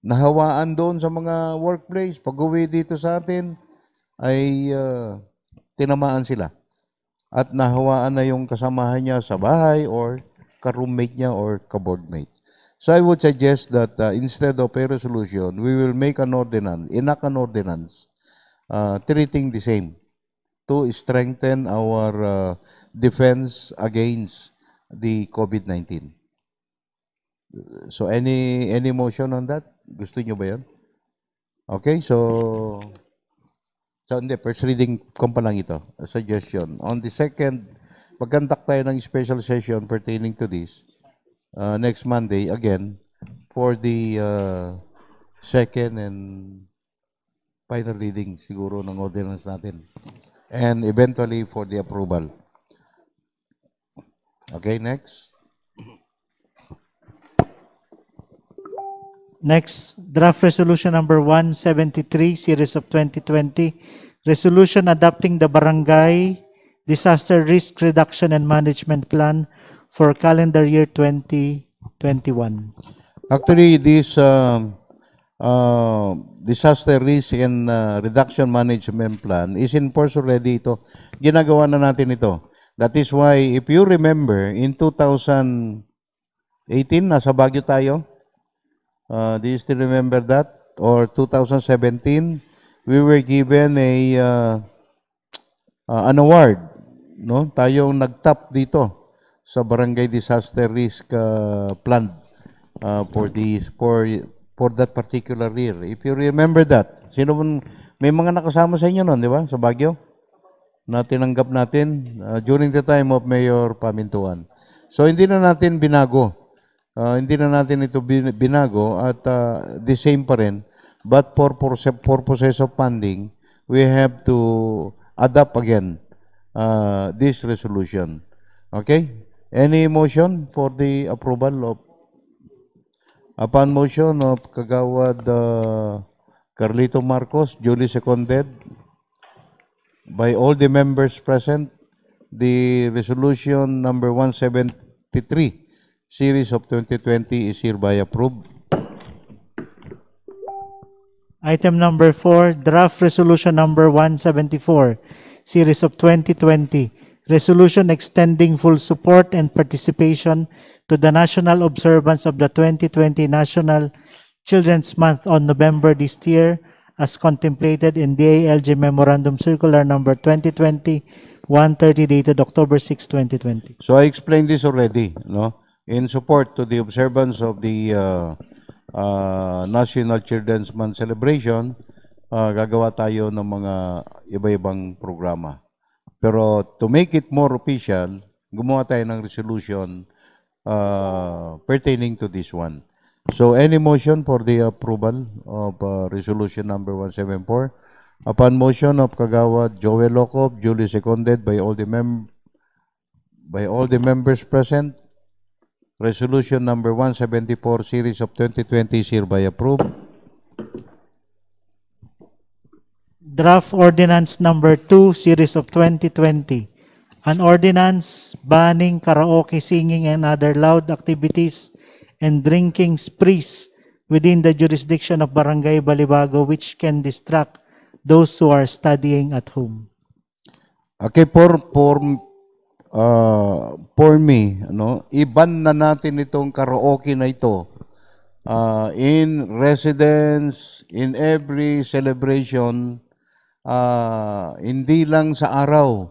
nahawaan doon sa mga workplace, pag-uwi dito sa atin, ay tinamaan sila. At nahawaan na yung kasamahan niya sa bahay or ka-roommate niya or ka-boardmate. So I would suggest that instead of a resolution, we will make an ordinance, enact an ordinance, treating the same to strengthen our defense against the COVID-19. So any motion on that? Gusto niyo ba 'yan? Okay, so hindi, first reading ko pa lang ito, a suggestion. On the second, pag-conduct tayo ng special session pertaining to this next Monday again for the second and final reading siguro ng ordinance natin. And eventually for the approval. Okay, next. Next, draft resolution number 173, series of 2020, Resolution adopting the Barangay Disaster Risk Reduction and Management Plan for calendar year 2021. Actually, this disaster risk and reduction management plan is in force already ito. Ginagawa na natin ito. That is why, if you remember, in 2018, nasa Baguio tayo. Do you still remember that? Or 2017, we were given an award. No? Tayong nag-top dito sa Barangay Disaster Risk Plan for that particular year. If you remember that, may mga nakasama sa inyo noon, di ba? Sa Baguio? Na tinanggap natin during the time of Mayor Pamintuan. So hindi na natin binago. Hindi na natin ito binago at the same pa rin. But for purposes of funding, we have to adapt again this resolution. Okay? Any motion for the approval of upon motion of Kagawad Carlito Marcos, duly seconded by all the members present, the resolution number 173, series of 2020 is hereby approved. Item number 4, draft resolution number 174, series of 2020, resolution extending full support and participation to the national observance of the 2020 National Children's Month on November this year, as contemplated in DALG Memorandum Circular number 2020-130 dated October 6, 2020. So I explained this already, no? In support to the observance of the National Children's Month celebration, gagawa tayo ng mga iba-ibang programa. Pero to make it more official, gumawa tayo ng resolution pertaining to this one. So any motion for the approval of resolution number 174? Upon motion of Kagawad Joel Locob, duly seconded by all the members present, resolution number 174, series of 2020 is hereby approved. Draft ordinance number 2, series of 2020, an ordinance banning karaoke, singing, and other loud activities and drinking sprees within the jurisdiction of Barangay Balibago, which can distract those who are studying at home. Okay, for me, ano, iban na natin itong karaoke na ito in residence, in every celebration, hindi lang sa araw,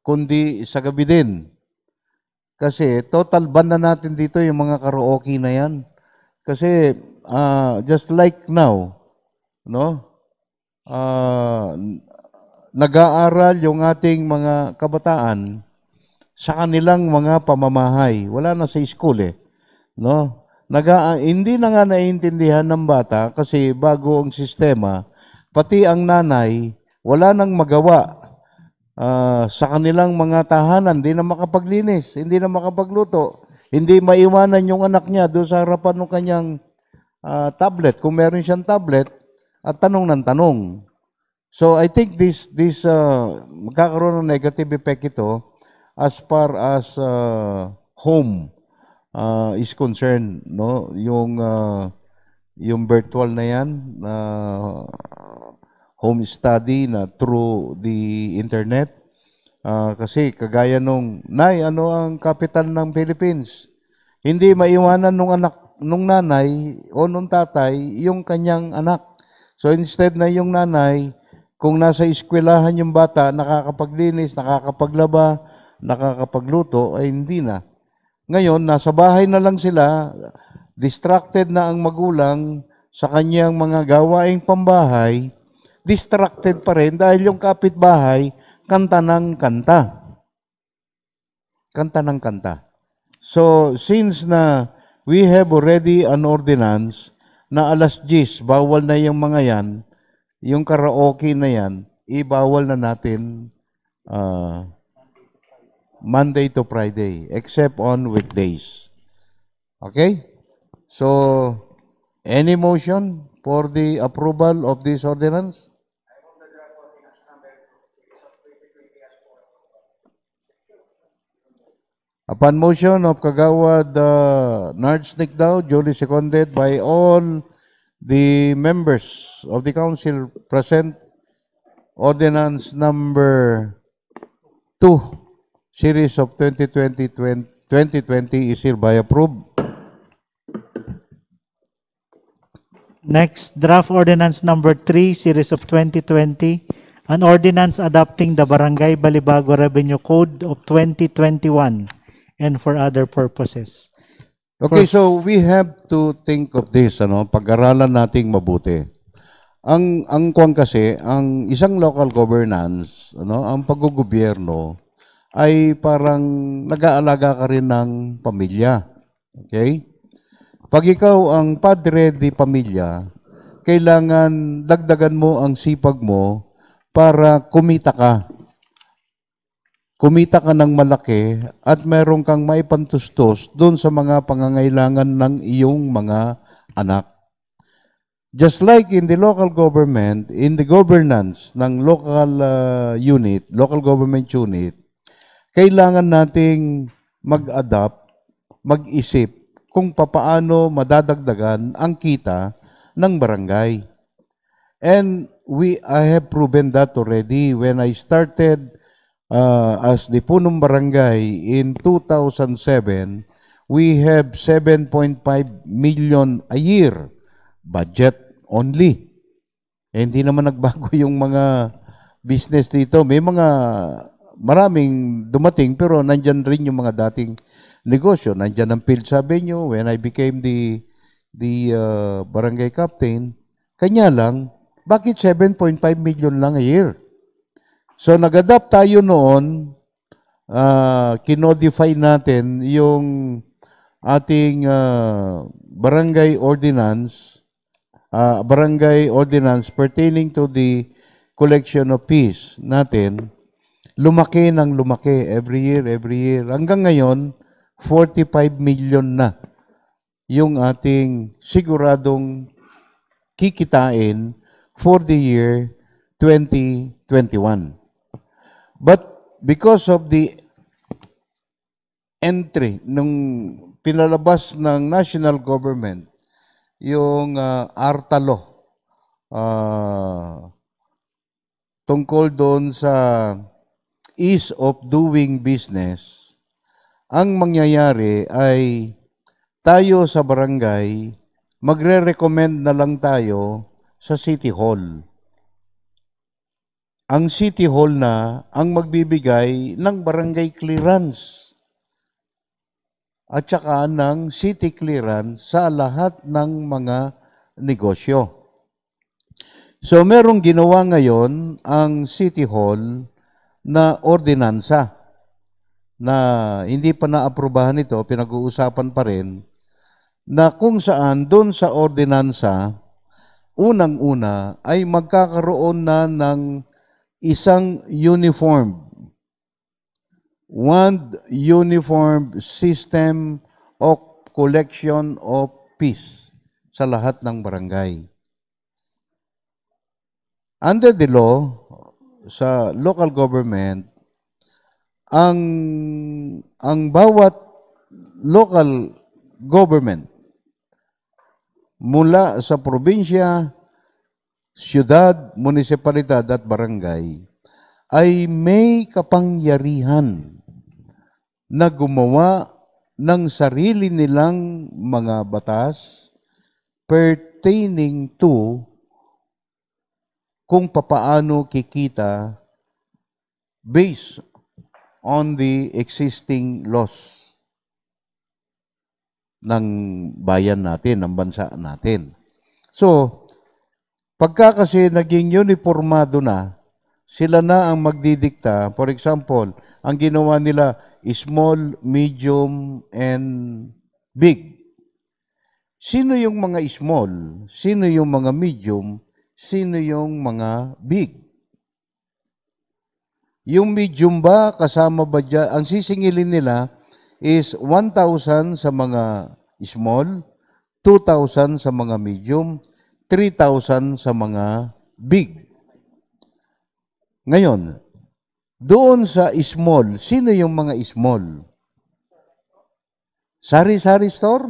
kundi sa gabi din. Kasi total ban na natin dito yung mga karaoke na yan. Kasi just like now, no? Nag-aaral yung ating mga kabataan sa kanilang mga pamamahay. Wala na sa school no? Hindi na nga naiintindihan ng bata kasi bago ang sistema, pati ang nanay wala nang magawa. Sa kanilang mga tahanan, hindi na makapaglinis, hindi na makapagluto, hindi maiwanan yung anak niya doon sa harapan ng kanyang tablet, kung meron siyang tablet, at tanong ng tanong. So I think this magkakaroon ng negative effect ito as far as home is concerned, no? Yung virtual na yan, home study na through the internet. Kasi kagaya nung, Nay, ano ang capital ng Philippines? Hindi maiwanan nung nanay o nung tatay yung kanyang anak. So instead na yung nanay, kung nasa eskwelahan yung bata, nakakapaglinis, nakakapaglaba, nakakapagluto, ay hindi na. Ngayon, nasa bahay na lang sila, distracted na ang magulang sa kanyang mga gawaing pambahay, distracted pa rin dahil yung kapitbahay, kanta ng kanta. Kanta ng kanta. So, since na we have already an ordinance na alas 10, bawal na yung mga yan, yung karaoke na yan, ibawal na natin Monday to Friday, except on weekdays. Okay? So, any motion for the approval of this ordinance? Upon motion of Kagawad Nards Nikdao, duly seconded by all the members of the council present, ordinance number 2, series of 2020 is hereby approved. Next, draft ordinance number 3, series of 2020, an ordinance adopting the Barangay Balibago Revenue Code of 2021 and for other purposes. Okay, so we have to think of this, pag-aralan nating mabuti. Ang kwan kasi, ang isang local governance, ang paggugobyerno ay parang nag-aalaga ka rin ng pamilya. Okay? Pag ikaw ang padre di pamilya, kailangan dagdagan mo ang sipag mo para kumita ka. Kumita ka ng malaki at meron kang maipantustos doon sa mga pangangailangan ng iyong mga anak. Just like in the local government, in the governance ng local unit, local government unit, kailangan nating mag-adapt, mag-isip kung papaano madadagdagan ang kita ng barangay. And I have proven that already when I started as the Punong Barangay in 2007, we have 7.5 million a year budget only. Hindi naman nagbago yung mga business dito. May maraming dumating pero nandyan rin yung mga dating negosyo. Nandyan ang Fields Avenue when I became the barangay captain. Kanya lang, bakit 7.5 million lang a year? So nag-adapt tayo noon, kinodify natin yung ating barangay ordinance pertaining to the collection of fees natin. Lumaki ng lumaki every year. Hanggang ngayon, 45 million na yung ating siguradong kikitain for the year 2021. But because of the entry nung pinalabas ng national government, yung ARTA law, tungkol doon sa ease of doing business, ang mangyayari ay tayo sa barangay, magre-recommend na lang tayo sa City Hall. Ang City Hall na ang magbibigay ng barangay clearance at saka ng city clearance sa lahat ng mga negosyo. So merong ginawa ngayon ang City Hall na ordinansa na hindi pa naaprubahan ito, pinag-uusapan pa rin, na kung saan doon sa ordinansa, unang-una ay magkakaroon na ng isang one uniform system of collection of fees sa lahat ng barangay. Under the law, sa local government, ang bawat local government mula sa probinsya, siyudad, munisipalidad at barangay ay may kapangyarihan na gumawa ng sarili nilang mga batas pertaining to kung papaano kikita based on the existing laws ng bayan natin, ng bansa natin. So, pagka kasi naging uniformado na, sila na ang magdidikta. For example, ang ginawa nila small, medium, and big. Sino yung mga small? Sino yung mga medium? Sino yung mga big? Yung medium ba, kasama ba dyan? Ang sisingilin nila is 1,000 sa mga small, 2,000 sa mga medium, 3,000 sa mga big. Ngayon, doon sa small, sino yung mga small? Sari-sari store?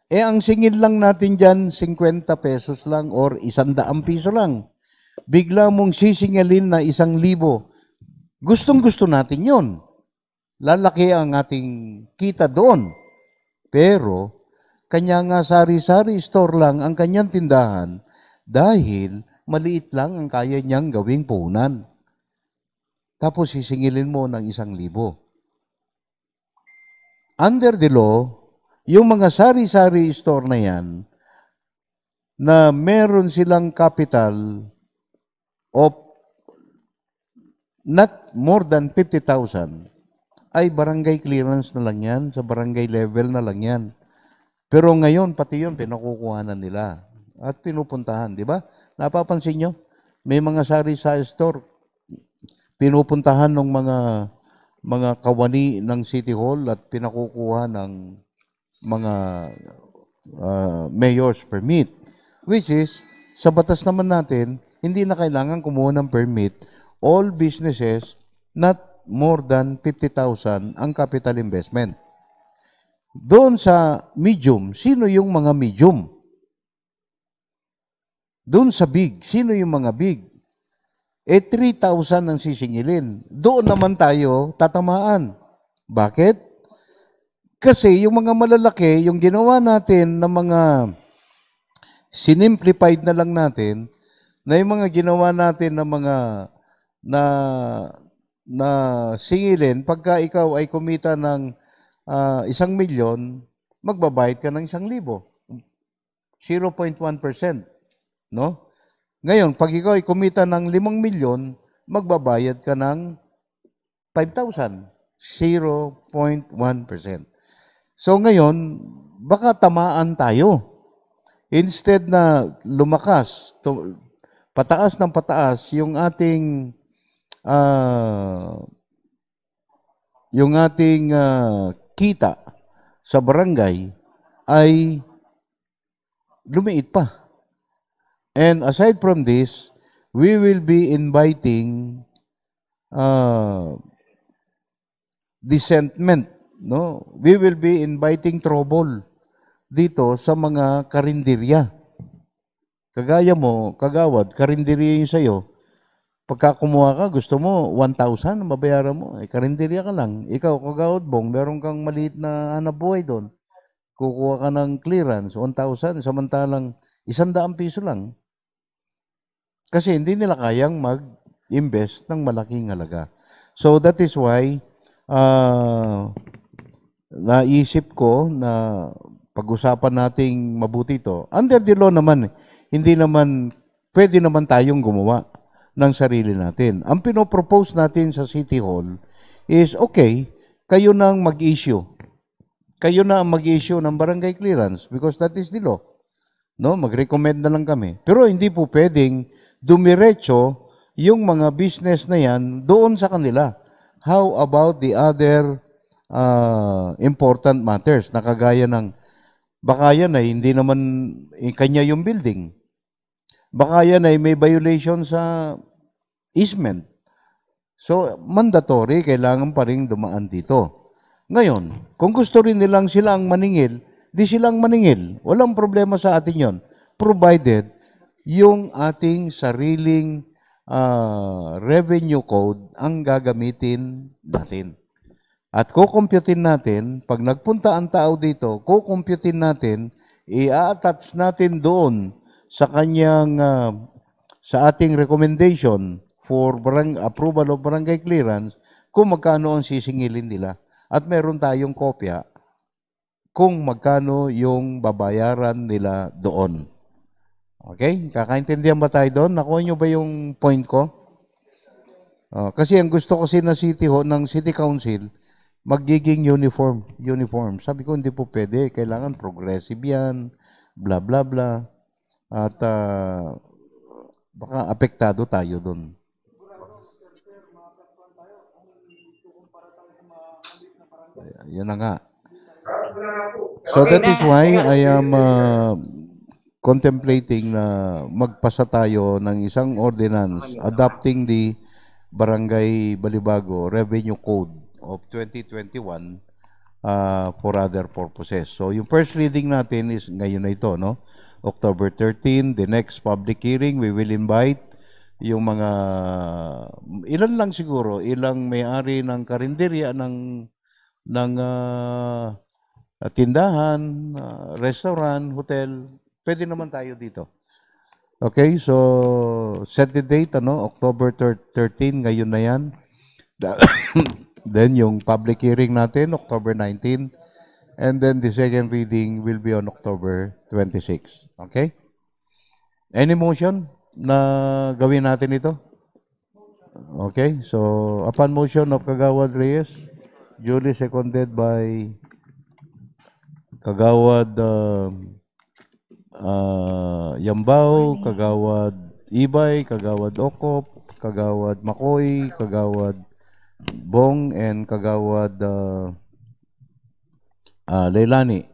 Ang singil lang natin dyan, 50 pesos lang or 100 piso lang. Bigla mong sisingilin na 1,000. Gustong-gusto natin yon. Lalaki ang ating kita doon. Pero, kanya nga sari-sari store lang ang kanyang tindahan dahil maliit lang ang kaya niyang gawing puhunan. Tapos sisingilin mo ng 1,000. Under the law, yung mga sari-sari store na yan, na meron silang capital of not more than 50,000, ay barangay clearance na lang yan, sa barangay level na lang yan. Pero ngayon, pati yun, pinakukuhanan nila at pinupuntahan, di ba? Napapansin nyo? May mga sari-sari store, pinupuntahan ng mga kawani ng City Hall at pinakukuha ng mga mayor's permit. Which is, sa batas naman natin, hindi na kailangan kumuha ng permit. All businesses, not more than 50,000 ang capital investment. Doon sa medium, sino yung mga medium? Doon sa big, sino yung mga big? 3,000 ang sisingilin. Doon naman tayo tatamaan. Bakit? Kasi yung mga malalaki, yung ginawa natin na mga sinimplified na lang natin, na yung mga ginawa natin na mga na singilin, pagka ikaw ay kumita ng 1,000,000, magbabayad ka ng 1,000. 0.1%. No? Ngayon, pag ikaw ay kumita ng 5,000,000, magbabayad ka ng 5,000. 0.1%. So ngayon, baka tamaan tayo. Instead na lumakas, pataas ng pataas yung ating kita sa barangay ay lumiit pa. And aside from this, we will be inviting dissentment. No? We will be inviting trouble dito sa mga karinderya. Kagaya mo, kagawad, karinderya yung sa'yo. Pagka kumuha ka, gusto mo 1,000, mabayaran mo. Karinderya ka lang. Ikaw, kagawad bong, meron kang maliit na hanap buhay doon. Kukuha ka ng clearance, 1,000, samantalang 100 piso lang. Kasi hindi nila kayang mag-invest ng malaking halaga. So that is why, naisip ko na pag-usapan nating mabuti ito. Under the law naman, hindi naman, pwede naman tayong gumawa ng sarili natin. Ang pinopropose natin sa City Hall is, okay, kayo na ang mag-issue. Kayo na ang mag-issue ng barangay clearance because that is the law. No? Mag-recommend na lang kami. Pero hindi po pwedeng dumiretso yung mga business na yan doon sa kanila. How about the other important matters na kagaya ng baka yan ay hindi naman kanya yung building. Baka yan ay may violation sa easement. So, mandatory, kailangan pa rin dumaan dito. Ngayon, kung gusto rin nilang sila ang maningil, di silang maningil. Walang problema sa atin yon, provided yung ating sariling revenue code ang gagamitin natin. At kukumputin natin, pag nagpunta ang tao dito, kukumputin natin, i-attach natin doon sa kanyang, sa ating recommendation for approval of barangay clearance, kung magkano ang sisingilin nila. At meron tayong kopya kung magkano yung babayaran nila doon. Okay? Kakaintindihan ba tayo doon? Nakuha nyo ba yung point ko? Kasi ang gusto kasi ng City Council, magiging uniform. Sabi ko, hindi po pwede. Kailangan progressive yan, bla bla bla. At baka apektado tayo doon. Yan na nga. So that is why I am contemplating na magpasa tayo ng isang ordinance adopting the Barangay Balibago Revenue Code of 2021 for other purposes. So yung first reading natin is ngayon na ito, no? October 13, the next public hearing, we will invite yung mga, ilan lang siguro, ilang may-ari ng karinderya, ng tindahan, restaurant, hotel, pwede naman tayo dito. Okay, so set the date, October 13, ngayon na yan. Then yung public hearing natin, October 19, and then the second reading will be on October 26. Okay? Any motion na gawin natin ito? Okay, so upon motion of Kagawad Reyes, duly seconded by Kagawad Yambao, Kagawad Ibay, Kagawad Okop, Kagawad Makoy, Kagawad Bong, and Kagawad Leilani.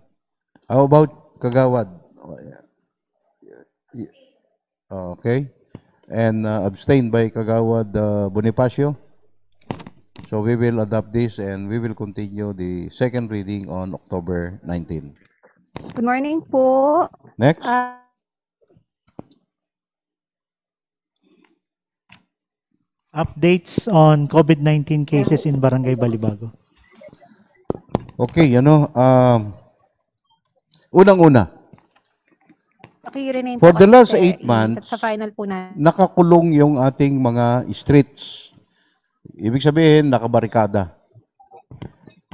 How about Kagawad? Okay. And abstained by Kagawad Bonifacio. So we will adopt this and we will continue the second reading on October 19. Good morning po. Next. Updates on COVID-19 cases in Barangay Balibago. Okay, unang-una, Pakirename for po the kasi last 8 months, sa final po na. nakakulong yung ating mga streets. Ibig sabihin, nakabarikada.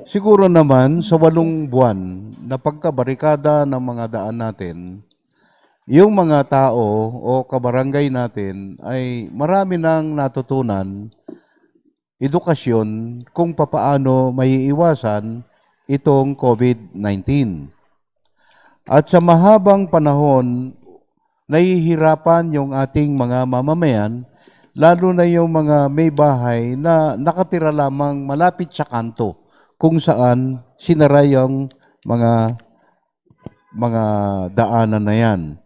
Siguro naman, sa 8 buwan na pagkabarikada ng mga daan natin, yung mga tao o kabarangay natin ay marami nang natutunan, edukasyon kung papaano maiiwasan itong COVID-19. At sa mahabang panahon, nahihirapan yung ating mga mamamayan, lalo na yung mga may bahay na nakatira lamang malapit sa kanto kung saan sinara yung mga daanan na yan.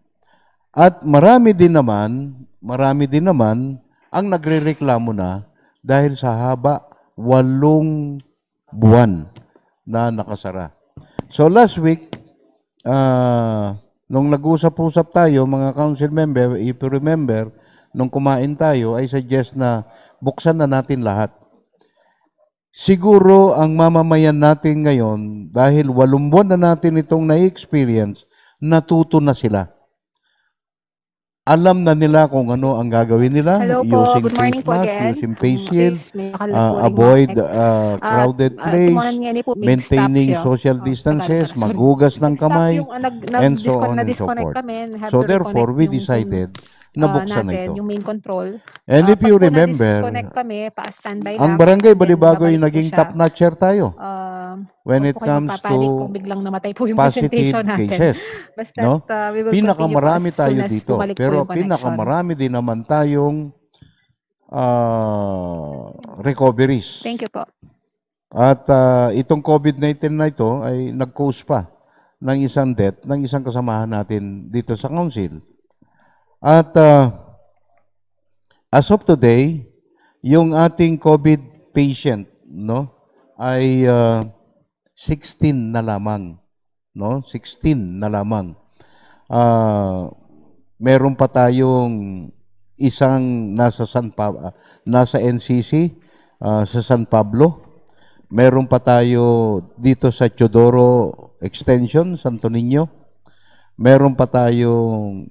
At marami din naman ang nagrereklamo na dahil sa haba 8 buwan na nakasara. So last week, nung nag-usap-usap tayo, mga council member, if you remember, nung kumain tayo, I suggest na buksan na natin lahat. Siguro ang mamamayan natin ngayon, dahil 8 buwan na natin itong na-experience, natuto na sila. Alam na nila kung ano ang gagawin nila, Hello po, using good morning face po mask, again. using face shield, May nakalagpuring avoid mic. crowded At, place, kumuha niya ni po, may maintaining stop siya. social Oh, distances, Tagalog pala, sorry. maghugas ng Nag-stop kamay, yung, and so on and so na-disconnect forth. kami. Have So to therefore, reconnect we yung Zoom, decided na buksan na natin, ito. yung main control. And if Pag you po remember, na-disconnect kami, pa-standby ang lang, Barangay and then Balibago ay babalik po naging siya. top-notcher tayo when Huwag it po kayo comes magpapanik to kung biglang namatay po yung positive presentation natin. cases. Basta No? we will continue Pinakamarami po as soon tayo as dito. bumalik po Pero yung connection. pinakamarami din naman tayong recoveries. Thank you po. At itong COVID-19 na ito ay nag-cause pa ng isang death ng isang kasamahan natin dito sa council. At as of today, yung ating COVID patient, no, ay 16 na lamang, no? 16 na lamang. Meron pa tayong isang nasa NCC sa San Pablo. Meron pa tayo dito sa Teodoro Extension, Santo Niño. Meron pa tayong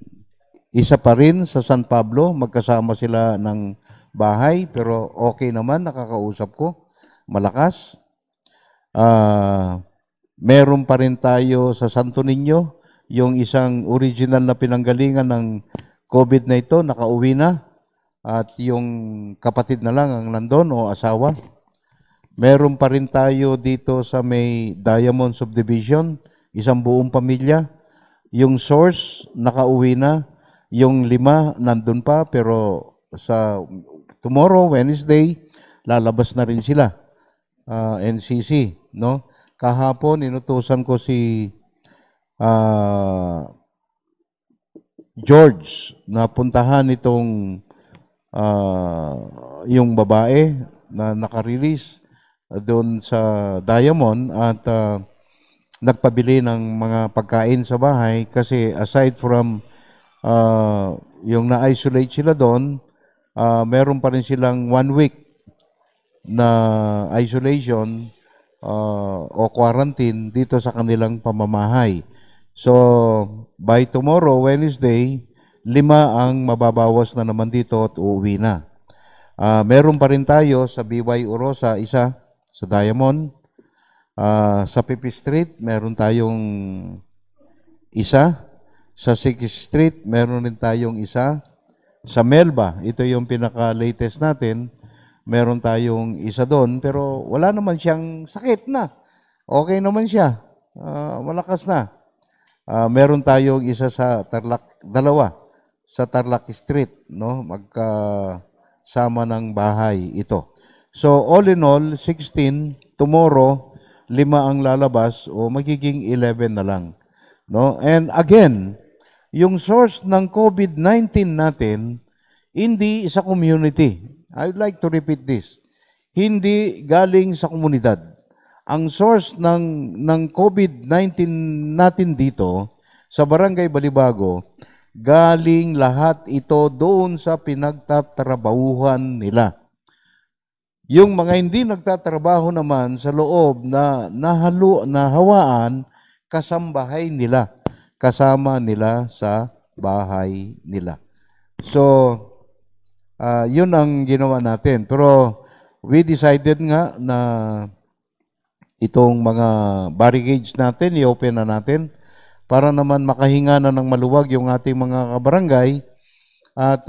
isa pa rin sa San Pablo, magkasama sila ng bahay, pero okay naman, nakakausap ko, malakas. Meron pa rin tayo sa Santo Niño, yung isang original na pinanggalingan ng COVID na ito, nakauwi na, at yung kapatid na lang ang nandun o asawa. Meron pa rin tayo dito sa may Diamond Subdivision, isang buong pamilya. Yung source, nakauwi na. Yung 5, nandun pa, pero sa tomorrow, Wednesday, lalabas na rin sila. NCC, no? Kahapon, inutusan ko si George na puntahan itong yung babae na nakarelease doon sa Diamond at nagpabili ng mga pagkain sa bahay kasi aside from yung na-isolate sila doon, meron pa rin silang 1 week na isolation o quarantine dito sa kanilang pamamahay. So, by tomorrow, Wednesday, 5 ang mababawas na naman dito at uuwi na. Meron pa rin tayo sa BY Orosa, isa sa Diamond. Sa Pipi Street, meron tayong isa. Sa 6th Street, meron rin tayong isa. Sa Melba, ito yung pinaka-latest natin, meron tayong isa doon, pero wala naman siyang sakit na. Okay naman siya. Malakas na. Meron tayong isa sa Tarlac, dalawa sa Tarlac Street, no? Magkasama ng bahay ito. So all in all, 16, tomorrow 5 ang lalabas o magiging 11 na lang, no? And again, yung source ng COVID-19 natin hindi sa community. I would like to repeat this. Hindi galing sa komunidad. Ang source ng COVID-19 natin dito sa Barangay Balibago, galing lahat ito doon sa pinagtatrabahuhan nila. Yung mga hindi nagtatrabaho naman sa loob na nahawaan, kasambahay nila, kasama nila sa bahay nila. So, yun ang ginawa natin. Pero we decided nga na itong mga barricades natin, i-open na natin para naman makahinga na ng maluwag yung ating mga kabarangay at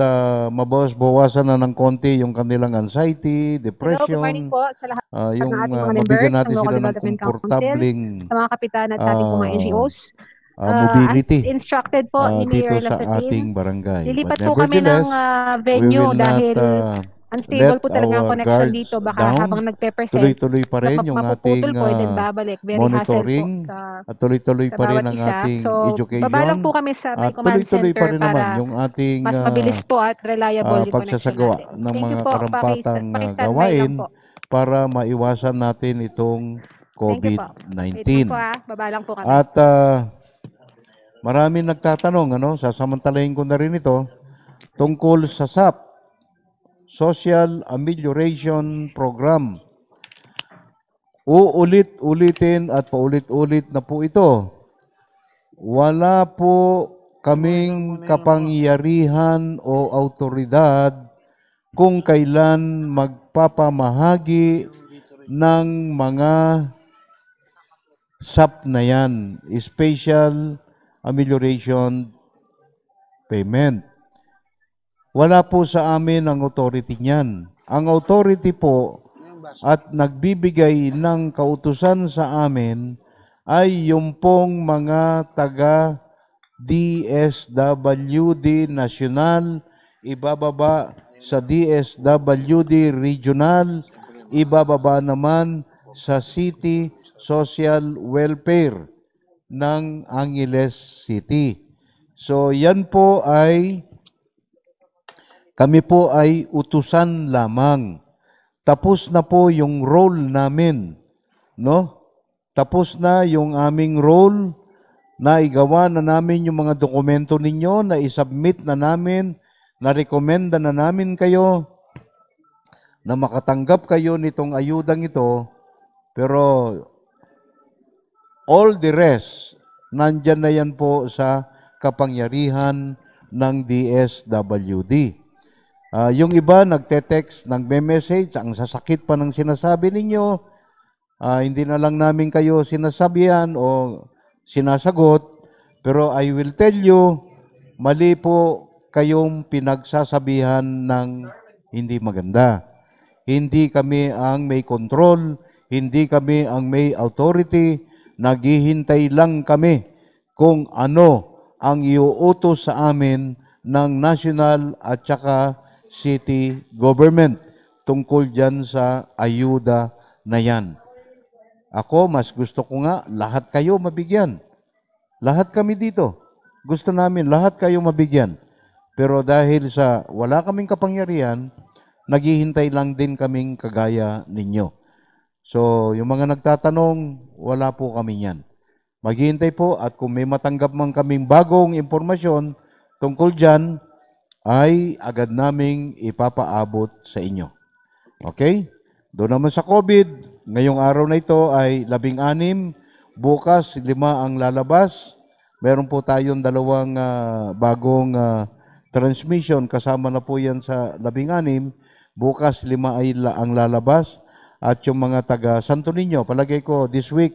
mabawas-bawasan na ng konti yung kanilang anxiety, Hello, good depression, morning po sa lahat yung ng ating mga mabigyan members natin ng sila Local ng Development Council, komportabling sa mga kapitan at sa ating mga NGOs. mobility As instructed po ni dito Mayor sa Lasatin, ating barangay. lilipat But po kami ng nevertheless, we venue will not dahil unstable let po talaga ang our connection guards dito. Baka down. habang nagpe-present, Tuloy-tuloy pa rin yung mapuputol ating po and then babalik. Very hassle po monitoring at tuloy-tuloy sa pa rin bawat ang isa. ating So, baba lang education po kami sa may at command tuloy-tuloy pa center rin naman para yung ating mas mabilis po at reliable yung connection pagsasagawa natin. ng Thank you mga po. karampatang Paki-standby lang gawain po. para maiwasan natin itong Thank you po. Wait lang COVID-19. po baba lang po kami. At marami nagtatanong, sasamantalahin ko na rin ito, tungkol sa SAP, Social Amelioration Program. Uulit-ulitin at paulit-ulit na po ito. Wala po kaming kapangyarihan o autoridad kung kailan magpapamahagi ng mga SAP na yan, Special Amelioration Payment. Wala po sa amin ang authority niyan. Ang authority po at nagbibigay ng kautusan sa amin ay yung pong mga taga DSWD National, ibababa sa DSWD Regional, ibababa naman sa City Social Welfare ng Angeles City. So yan po ay kami po ay utusan lamang. Tapos na po yung role namin, no? Tapos na yung aming role na igawa na namin yung mga dokumento ninyo, na isubmit na namin, na rekomenda na namin kayo, na makatanggap kayo nitong ayudang ito, pero all the rest, nandyan na yan po sa kapangyarihan ng DSWD. Yung iba nagte-text, nagme-message, ang sasakit pa ng sinasabi ninyo, hindi na lang namin kayo sinasabihan o sinasagot, pero I will tell you, mali po kayong pinagsasabihan ng hindi maganda. Hindi kami ang may control, hindi kami ang may authority, naghihintay lang kami kung ano ang iuutos sa amin ng national at saka city government tungkol dyan sa ayuda na yan. Ako, mas gusto ko nga lahat kayo mabigyan. Lahat kami dito. Gusto namin lahat kayo mabigyan. Pero dahil sa wala kaming kapangyarihan, naghihintay lang din kaming kagaya ninyo. So, yung mga nagtatanong, wala po kami yan. Maghihintay po at kung may matanggap man kaming bagong impormasyon tungkol dyan, ay agad naming ipapaabot sa inyo. Okay? Doon naman sa COVID, ngayong araw na ito ay 16, bukas 5 ang lalabas. Meron po tayong 2 bagong transmission, kasama na po yan sa 16. Bukas 5 ay ang lalabas. At yung mga taga Santo Niño, palagay ko this week,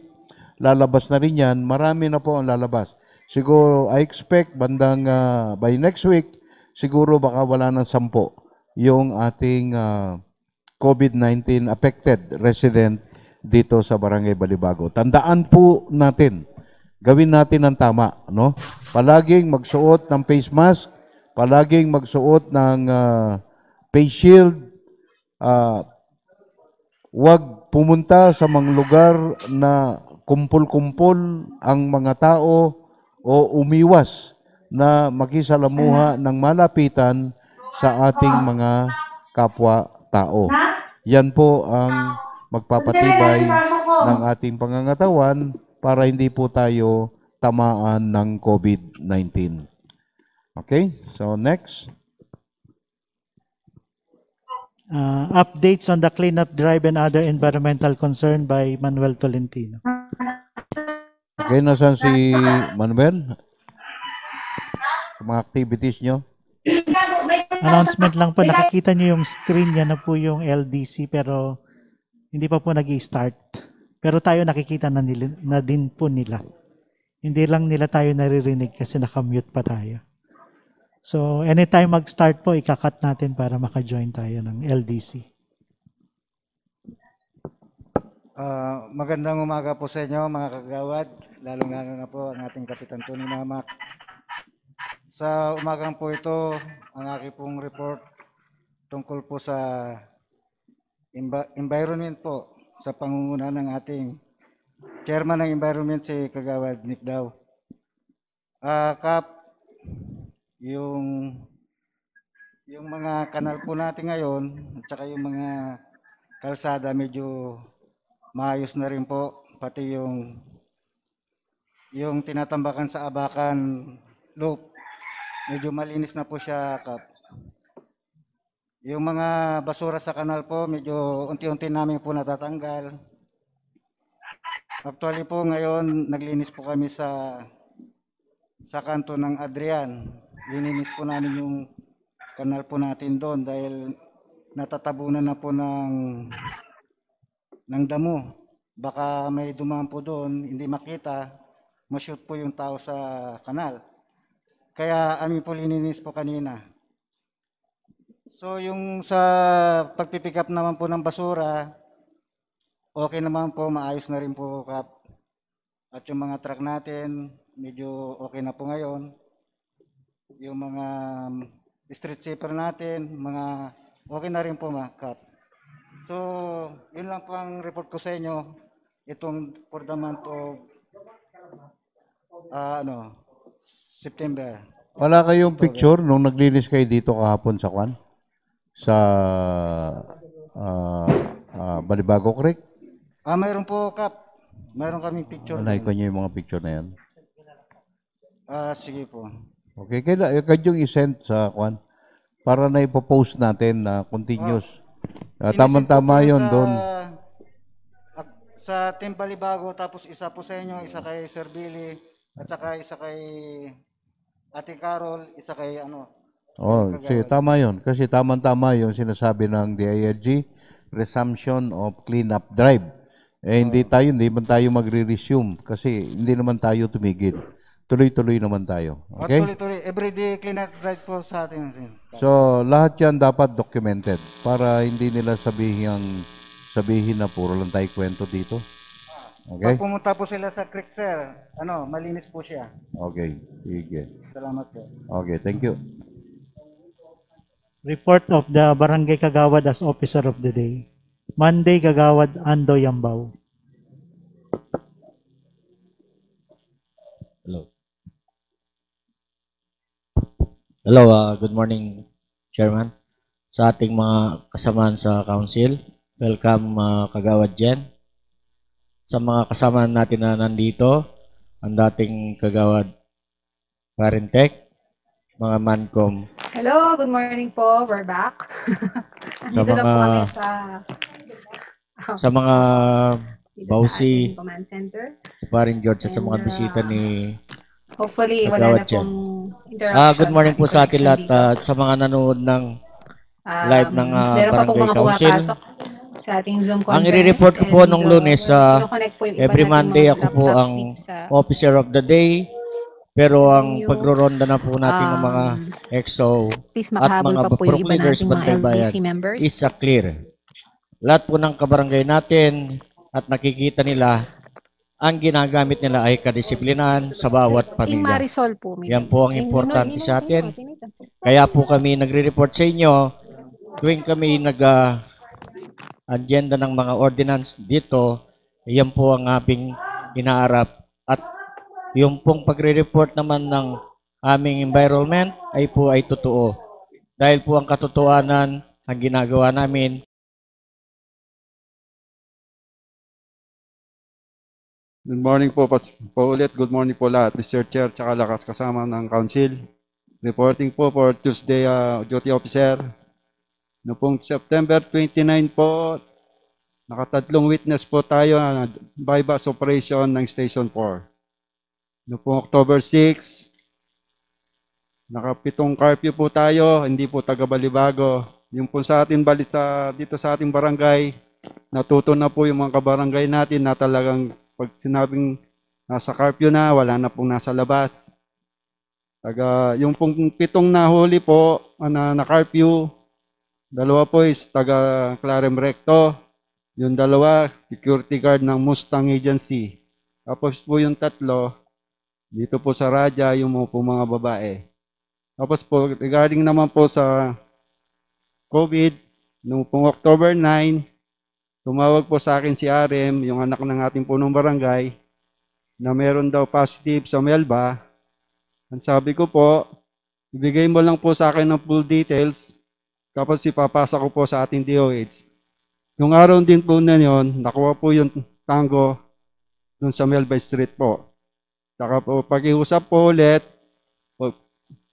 lalabas na rin yan. Marami na po ang lalabas. Siguro, I expect bandang by next week, siguro baka wala ng 10 yung ating COVID-19 affected resident dito sa Barangay Balibago. Tandaan po natin, gawin natin ang tama, no? Palaging magsuot ng face mask, palaging magsuot ng face shield, huwag pumunta sa mga lugar na kumpul-kumpul ang mga tao o umiwas na makisalamuha ng malapitan sa ating mga kapwa-tao. Yan po ang magpapatibay ng ating pangangatawan para hindi po tayo tamaan ng COVID-19. Okay, so next. Updates on the cleanup drive and other environmental concern by Manuel Tolentino. Okay, nasan si Manuel? Sa mga activities nyo? Announcement lang po, nakikita nyo yung screen niya na po yung LDC pero hindi pa po nag-i-start. Pero tayo nakikita na din po nila. Hindi lang nila tayo naririnig kasi nakamute pa tayo. So anytime mag-start po, ikakat natin para maka-join tayo ng LDC. Magandang umaga po sa inyo mga kagawad, lalong-lalo na po ang ating Kapitan Tony Mamak. Sa umagang po ito, ang aking pong report tungkol po sa environment po sa pangunguna ng ating chairman ng environment, si Kagawad Nick Daw. Kap, yung mga kanal po natin ngayon at saka yung mga kalsada medyo maayos na rin po, pati yung tinatambakan sa Abacan Loop, medyo malinis na po siya, Kap. Yung mga basura sa kanal po, medyo unti-unti namin po natatanggal. Actually po ngayon, naglinis po kami sa kanto ng Adrian. Lininis po namin yung kanal po natin doon dahil natatabunan na po ng damo. Baka may dumaan po doon, hindi makita, ma-shoot po yung tao sa kanal. Kaya amin po lininis po kanina. So yung sa pagpipick up naman po ng basura, okay naman po, maayos na rin po, Kap. At yung mga truck natin, medyo okay na po ngayon. Yung mga street sweeper natin, mga okay na rin po, Kap. So, yun lang po ang report ko sa inyo. Itong for the month of September. Wala kayong picture nung naglinis kayo dito kahapon sa Kwan? Sa Balibago Creek? Mayroon po, Kap. Mayroon kaming picture. Wala ko niyo yung mga picture na yan. Sige po. Okay, kailan i-send sa Kwan? Para na ipopost natin na continuous. Tama-tama yun doon. Sa Team Balibago, tapos isa po sa inyo, isa kay Sir Billy, at saka isa kay Ate Carol, isa kay Tama yun. Kasi tama-tama yung sinasabi ng DILG, resumption of cleanup drive. Hindi man tayo magre-resume kasi hindi naman tayo tumigil. Tuloy-tuloy naman tayo. Okay? Tuloy-tuloy. Everyday cleanup drive po sa atin. So, lahat yan dapat documented para hindi nila sabihin na puro lang tayo kwento dito. Okay? Pag pumunta po sila sa creek, sir, malinis po siya. Okay. Sige. Salamat po. Okay, thank you. Report of the Barangay Kagawad as Officer of the Day. Monday, Kagawad Ando Yambao. Hello, good morning, Chairman. Sa ating mga kasamaan sa Council, welcome Kagawad Jen, sa mga kasama natin na nandito, ang dating kagawad Parentek, mga Mancom, Hello, good morning po. We're back. Dito na po mga- kami sa mga dito Bausi, sa ating command center. Paring George at sa And, mga bisita ni Hopefully, wala na Kagawad Chen. pong interruption. good morning ng po sa atin connection lahat dito. at sa mga nanonood ng live ng Meron pa pong Barangay mga Council. pumapasok sa ating Zoom conference. Ang i-report ko po and, nung Lunes, kinoconnect po yung iba every nating Monday mga ako po laptops ang dito sa Officer of the Day, pero ang venue. pagroronda na po natin ng mga EXO Please at makahabol mga pa po yung Purok iba leaders nating mga Bantay Bayan LGC members. is clear. Lahat po ng kabarangay natin at nakikita nila, ang ginagamit nila ay kadisiplinan sa bawat Yung pamilya. Marisol po. Yan po ang importante sa atin. Kaya po kami nagre-report sa inyo tuwing kami agenda ng mga ordinance dito, yan po ang aming inaarap. At yung pong pagre-report naman ng aming environment ay po ay totoo. Dahil po ang katotohanan, ang ginagawa namin, Good morning po ulit. Good morning po lahat. Mr. Chair, tsaka lakas kasama ng Council. Reporting po for Tuesday Duty Officer. No pong September 29 po, nakatatlong witness po tayo na bypass operation ng Station 4. No pong October 6, nakapitong curfew po tayo, hindi po taga Balibago. Yung po sa atin dito sa ating barangay, natuto na po yung mga kabarangay natin na talagang pag sinabing nasa curfew na, wala na pong nasa labas. Yung pong pitong nahuli po na curfew, dalawa po is taga Clarem Recto, yung dalawa security guard ng Mustang Agency. Tapos po yung tatlo, dito po sa Radya, yung mga babae. Tapos po, regarding naman po sa COVID, noong pong October 9, tumawag po sa akin si RM, yung anak ng ating punong barangay, na meron daw positive sa Melba. Ang sabi ko po, ibigay mo lang po sa akin ng full details, tapos ipapasa ko po sa ating DOH. Yung araw din po na yun, nakuha po yung tango dun sa Melba Street po. Saka po, pag-iusap po ulit,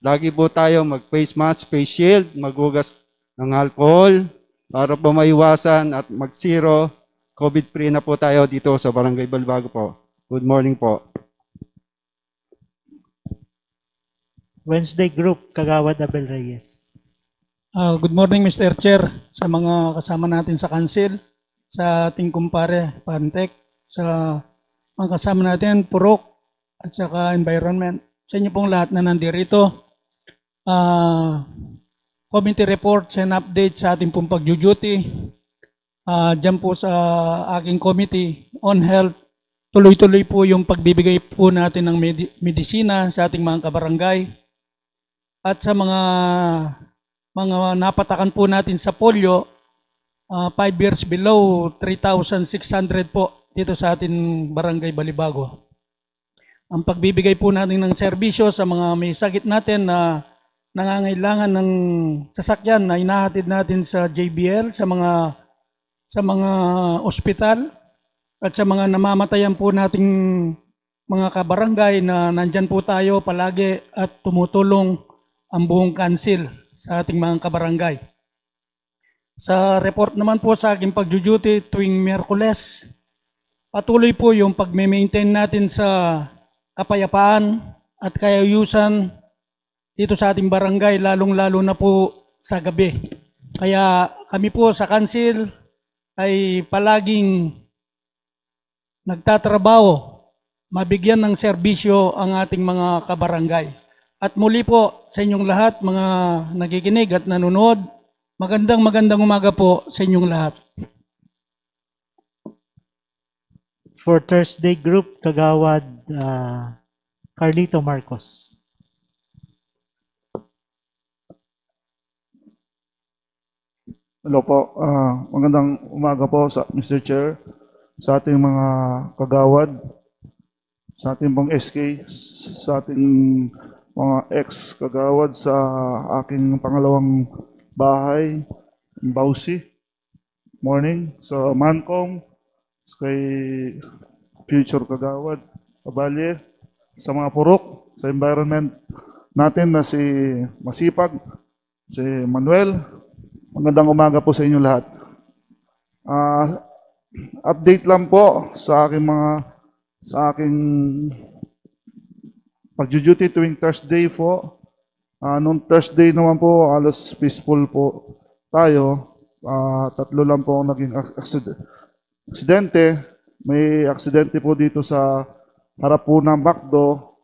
lagi po tayo mag-face mask, face shield, maghugas ng alcohol, para po maiwasan at mag-zero, COVID-free na po tayo dito sa Barangay Balibago po. Good morning po. Wednesday Group, Kagawad Abel Reyes. Good morning, Mr. Chair, sa mga kasama natin sa council, sa ating kumpare, Pantek, sa mga kasama natin, Purok, at saka Environment. Sa inyo pong lahat na nandirito, committee reports and updates sa ating pong pag-duty. Diyan po sa aking committee on health, tuloy-tuloy po yung pagbibigay po natin ng medisina sa ating mga kabarangay. At sa mga napatakan po natin sa polio, 5 years below, 3,600 po dito sa ating barangay Balibago. Ang pagbibigay po natin ng serbisyo sa mga may sakit natin na nangangailangan ng sasakyan na inahatid natin sa JBL, sa mga ospital at sa mga namamatayan po nating mga kabarangay na nandyan po tayo palagi at tumutulong ang buong council sa ating mga kabarangay. Sa report naman po sa aking pag-duty tuwing Miyerkules, patuloy po yung pag-maintain natin sa kapayapaan at kaayusan dito sa ating barangay, lalong-lalo na po sa gabi. Kaya kami po sa council ay palaging nagtatrabaho, mabigyan ng serbisyo ang ating mga kabarangay. At muli po sa inyong lahat, mga nakikinig at nanonood, magandang umaga po sa inyong lahat. For Thursday Group, Kagawad Carlito Marcos. Hello po, magandang umaga po sa Mr. Chair, sa ating mga kagawad, sa ating pong SK, sa ating mga ex-kagawad, sa aking pangalawang bahay, Bausi, morning, sa Mancom, kay future kagawad, Kabalye, sa mga purok, sa environment natin na si Masipag, si Manuel. Magandang umaga po sa inyo lahat. Update lang po sa aking pag-duty tuwing Thursday po. Nung Thursday naman po, alos peaceful po tayo. Tatlo lang po ang naging aksidente. May aksidente po dito sa harap po ng Macdo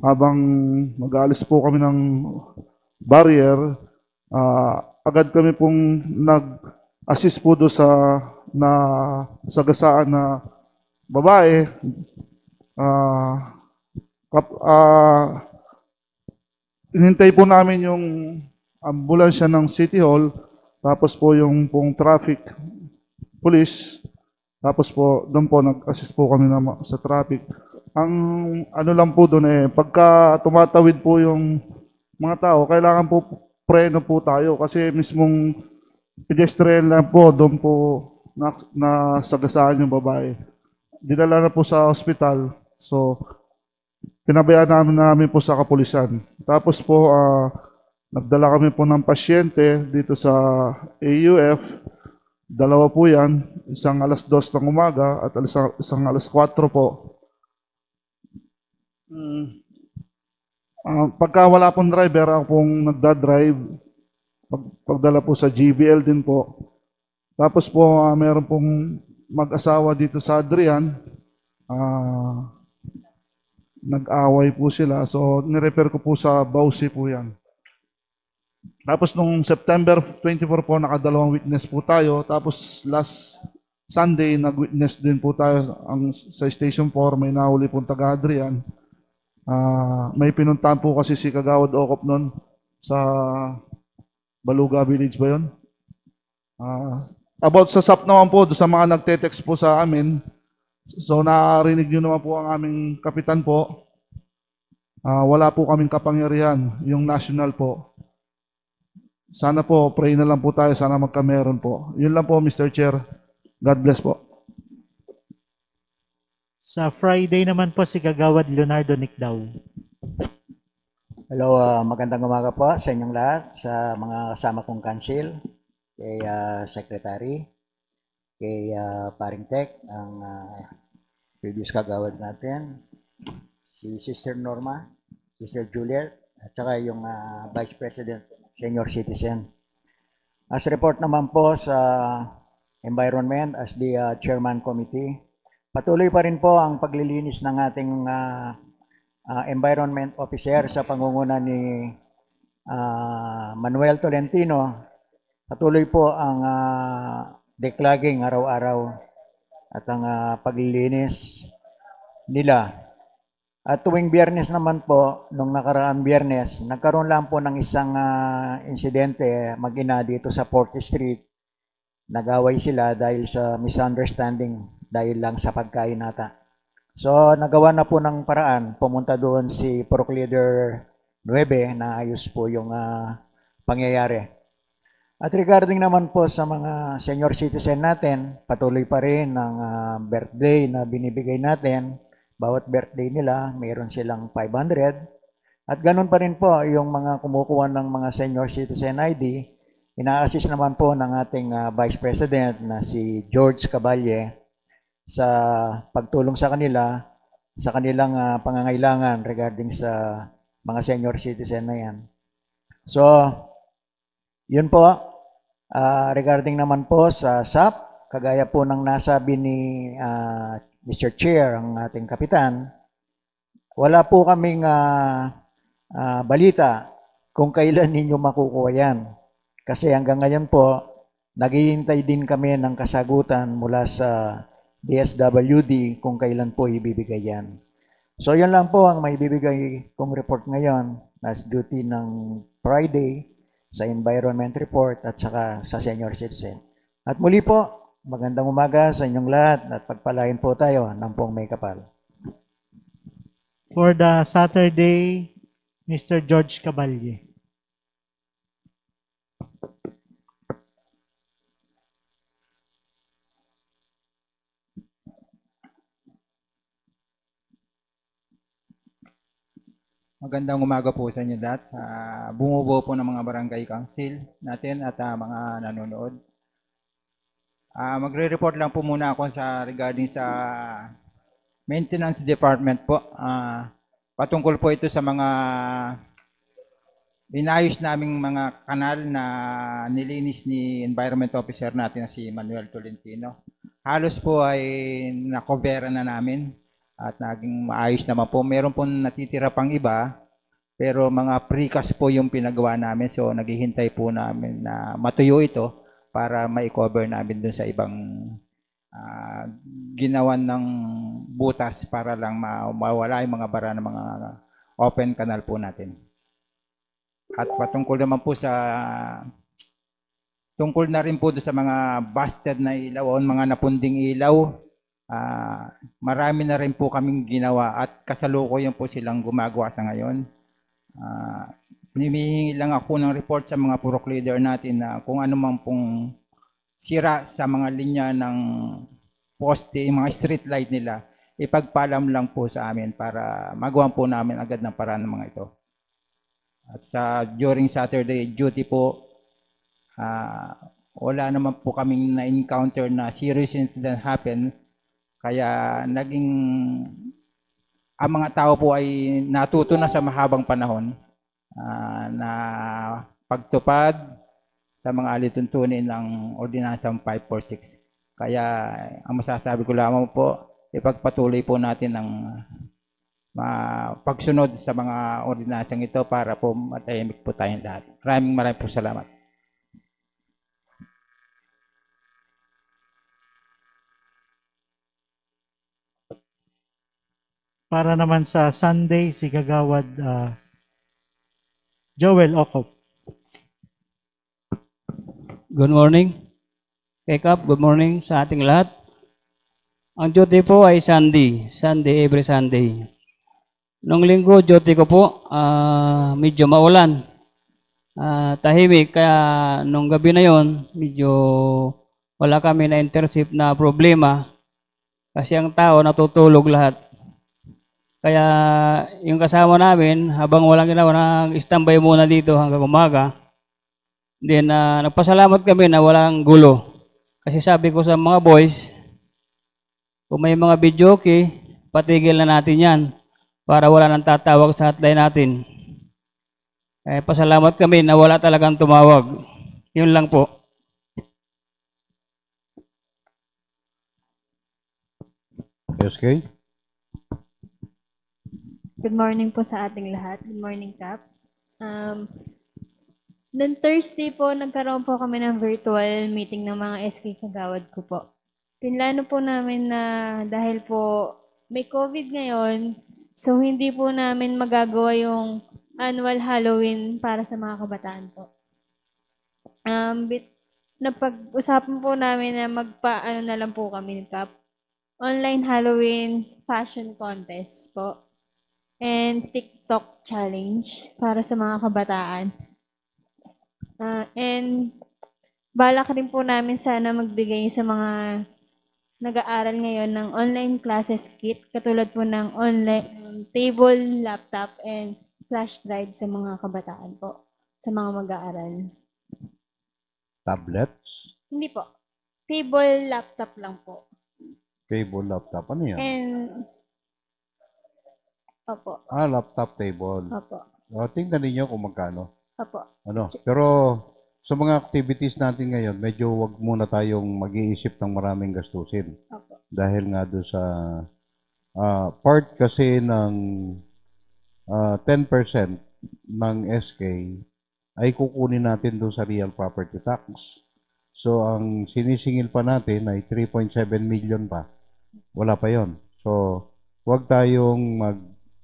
habang mag-aalis po kami ng barrier. Agad kami pong nag-assist po doon sa sagasaan na babae. Inintay po namin yung ambulansya ng City Hall, tapos po yung pong traffic police, tapos po doon po nag-assist po kami sa traffic. Ang ano lang po doon pagka tumatawid po yung mga tao, kailangan po preno po tayo kasi mismong pedestrian lang po, doon po nasagasaan yung babae. Dinala na po sa hospital, so pinabayaan namin po sa kapulisan. Tapos po, nagdala kami po ng pasyente dito sa AUF. Dalawa po yan, isang alas 2 ng umaga at isang alas 4 po. Pagka wala pong driver, ako pong nagdadrive. Pagdala po sa GBL din po. Tapos po, meron pong mag-asawa dito sa Adrian. Nag-away po sila. So, nirepair ko po sa Bausi po yan. Tapos nung September 24 po, nakadalawang witness po tayo. Tapos last Sunday, nag-witness din po tayo sa Station 4. May nahuli pong taga-Adrian. May pinuntahan po kasi si Kagawad Okop nun sa Baluga Village ba yun? About sa SAP naman po, sa mga nagte-text po sa amin, so nakarinig nyo naman po ang aming kapitan po. Wala po kaming kapangyarihan, yung national po. Sana po, pray na lang po tayo, sana magkameron po. Yun lang po, Mr. Chair. God bless po. Sa Friday naman po si Kagawad Leonardo Nicdaw. Hello, magandang umaga po sa inyong lahat, sa mga kasama kong council, kay Secretary, kay Paring Tech, ang previous kagawad natin, si Sister Norma, Sister Juliet, at saka yung Vice President, Senior Citizen. As report naman po sa Environment as the Chairman Committee, patuloy pa rin po ang paglilinis ng ating Environment Officer sa pangunguna ni Manuel Tolentino. Patuloy po ang declogging araw-araw at ang paglilinis nila. At tuwing Biyernes naman po, nung nakaraang Biyernes, nagkaroon lang po ng isang insidente mag-ina dito sa 40th Street. Nag-away sila dahil sa misunderstanding dahil lang sa pagkain nata. So, nagawa na po ng paraan. Pumunta doon si Purok Leader 9 na ayos po yung pangyayari. At regarding naman po sa mga senior citizen natin, patuloy pa rin ang birthday na binibigay natin. Bawat birthday nila, mayroon silang 500. At ganun pa rin po yung mga kumukuha ng mga senior citizen ID. Ina-assist naman po ng ating Vice President na si George Caballe sa pagtulong sa kanila, sa kanilang pangangailangan regarding sa mga senior citizen na yan. So, yun po, regarding naman po sa SAP, kagaya po ng nasabi ni Mr. Chair, ang ating kapitan, wala po kaming balita kung kailan ninyo makukuha yan. Kasi hanggang ngayon po, naghihintay din kami ng kasagutan mula sa DSWD kung kailan po ibibigay yan. So, yan lang po ang may bibigay kong report ngayon as duty ng Friday sa Environment Report at saka sa Senior Citizen. At muli po, magandang umaga sa inyong lahat at pagpalain po tayo ng pong may kapal. For the Saturday, Mr. George Caballe. Magandang umaga po sa inyo lahat, sa bumubuo po ng mga barangay council natin at mga nanonood. Magre-report lang po muna ako regarding sa maintenance department po. Patungkol po ito sa mga inayos naming mga kanal na nilinis ni Environment Officer natin na si Manuel Tolentino. Halos po ay na-coveran na namin at naging maayos naman po. Meron po natitira pang iba, pero mga precast po yung pinagawa namin. So naghihintay po namin na matuyo ito para ma-cover namin dun sa ibang ginawan ng butas para lang mawala yung mga bara ng mga open canal po natin. At patungkol naman po tungkol na rin po sa mga busted na ilaw o mga napunding ilaw, marami na rin po kaming ginawa at kasalukuyan po silang gumagawa sa ngayon. Humihingi lang ako ng report sa mga purok leader natin na kung ano man pong sira sa mga linya ng poste, yung mga street light nila, ipagpalam lang po sa amin para magawa po namin agad ng paraan ng mga ito. At during Saturday duty po, wala naman po kaming na-encounter na serious incident happen. Kaya ang mga tao po ay natuto na sa mahabang panahon na pagtupad sa mga alituntunin ng Ordinansang 546. Kaya ang masasabi ko lamang po, ipagpatuloy po natin ang pagsunod sa mga ordinansang ito para po matahimik po tayong lahat. Maraming po salamat. Para naman sa Sunday, si Kagawad Joel Ocop. Good morning. Kekap, good morning sa ating lahat. Ang duty po ay Sunday, every Sunday. Nung linggo, duty ko po, medyo maulan. Tahimik, kaya nung gabi na yon, medyo wala kami na intercept na problema kasi ang tao natutulog lahat. Kaya yung kasama namin, habang walang ginawa, nag-standby muna dito hanggang umaga. Then nagpasalamat kami na walang gulo. Kasi sabi ko sa mga boys, kung may mga video patigil na natin yan para wala nang tatawag sa hotline natin. Kaya pasalamat kami na wala talagang tumawag. Yun lang po. SK? Good morning po sa ating lahat. Good morning, Kap. Noong Thursday po, nagkaroon po kami ng virtual meeting ng mga SK kagawad ko po. Pinlano po namin na dahil po may COVID ngayon, so hindi po namin magagawa yung annual Halloween para sa mga kabataan po. Napag-usapan po namin na magpa-ano na lang po kami ng Kap. Online Halloween fashion contest po. And TikTok challenge para sa mga kabataan. And balak rin po namin sana magbigay sa mga nag-aaral ngayon ng online classes kit, katulad po ng online table, laptop, and flash drive sa mga kabataan po, sa mga mag-aaral. Tablets? Hindi po. Table, laptop lang po. Table, laptop. Ano yan? And, opo. Laptop table. Opo. Tingnan ninyo kung magkano. Opo. Pero sa mga activities natin ngayon, medyo wag muna tayong mag-iisip ng maraming gastusin. Opo. Dahil nga doon sa part kasi ng 10% ng SK ay kukunin natin doon sa real property tax. So ang sinisingil pa natin ay 3.7 million pa. Wala pa yon. So wag tayong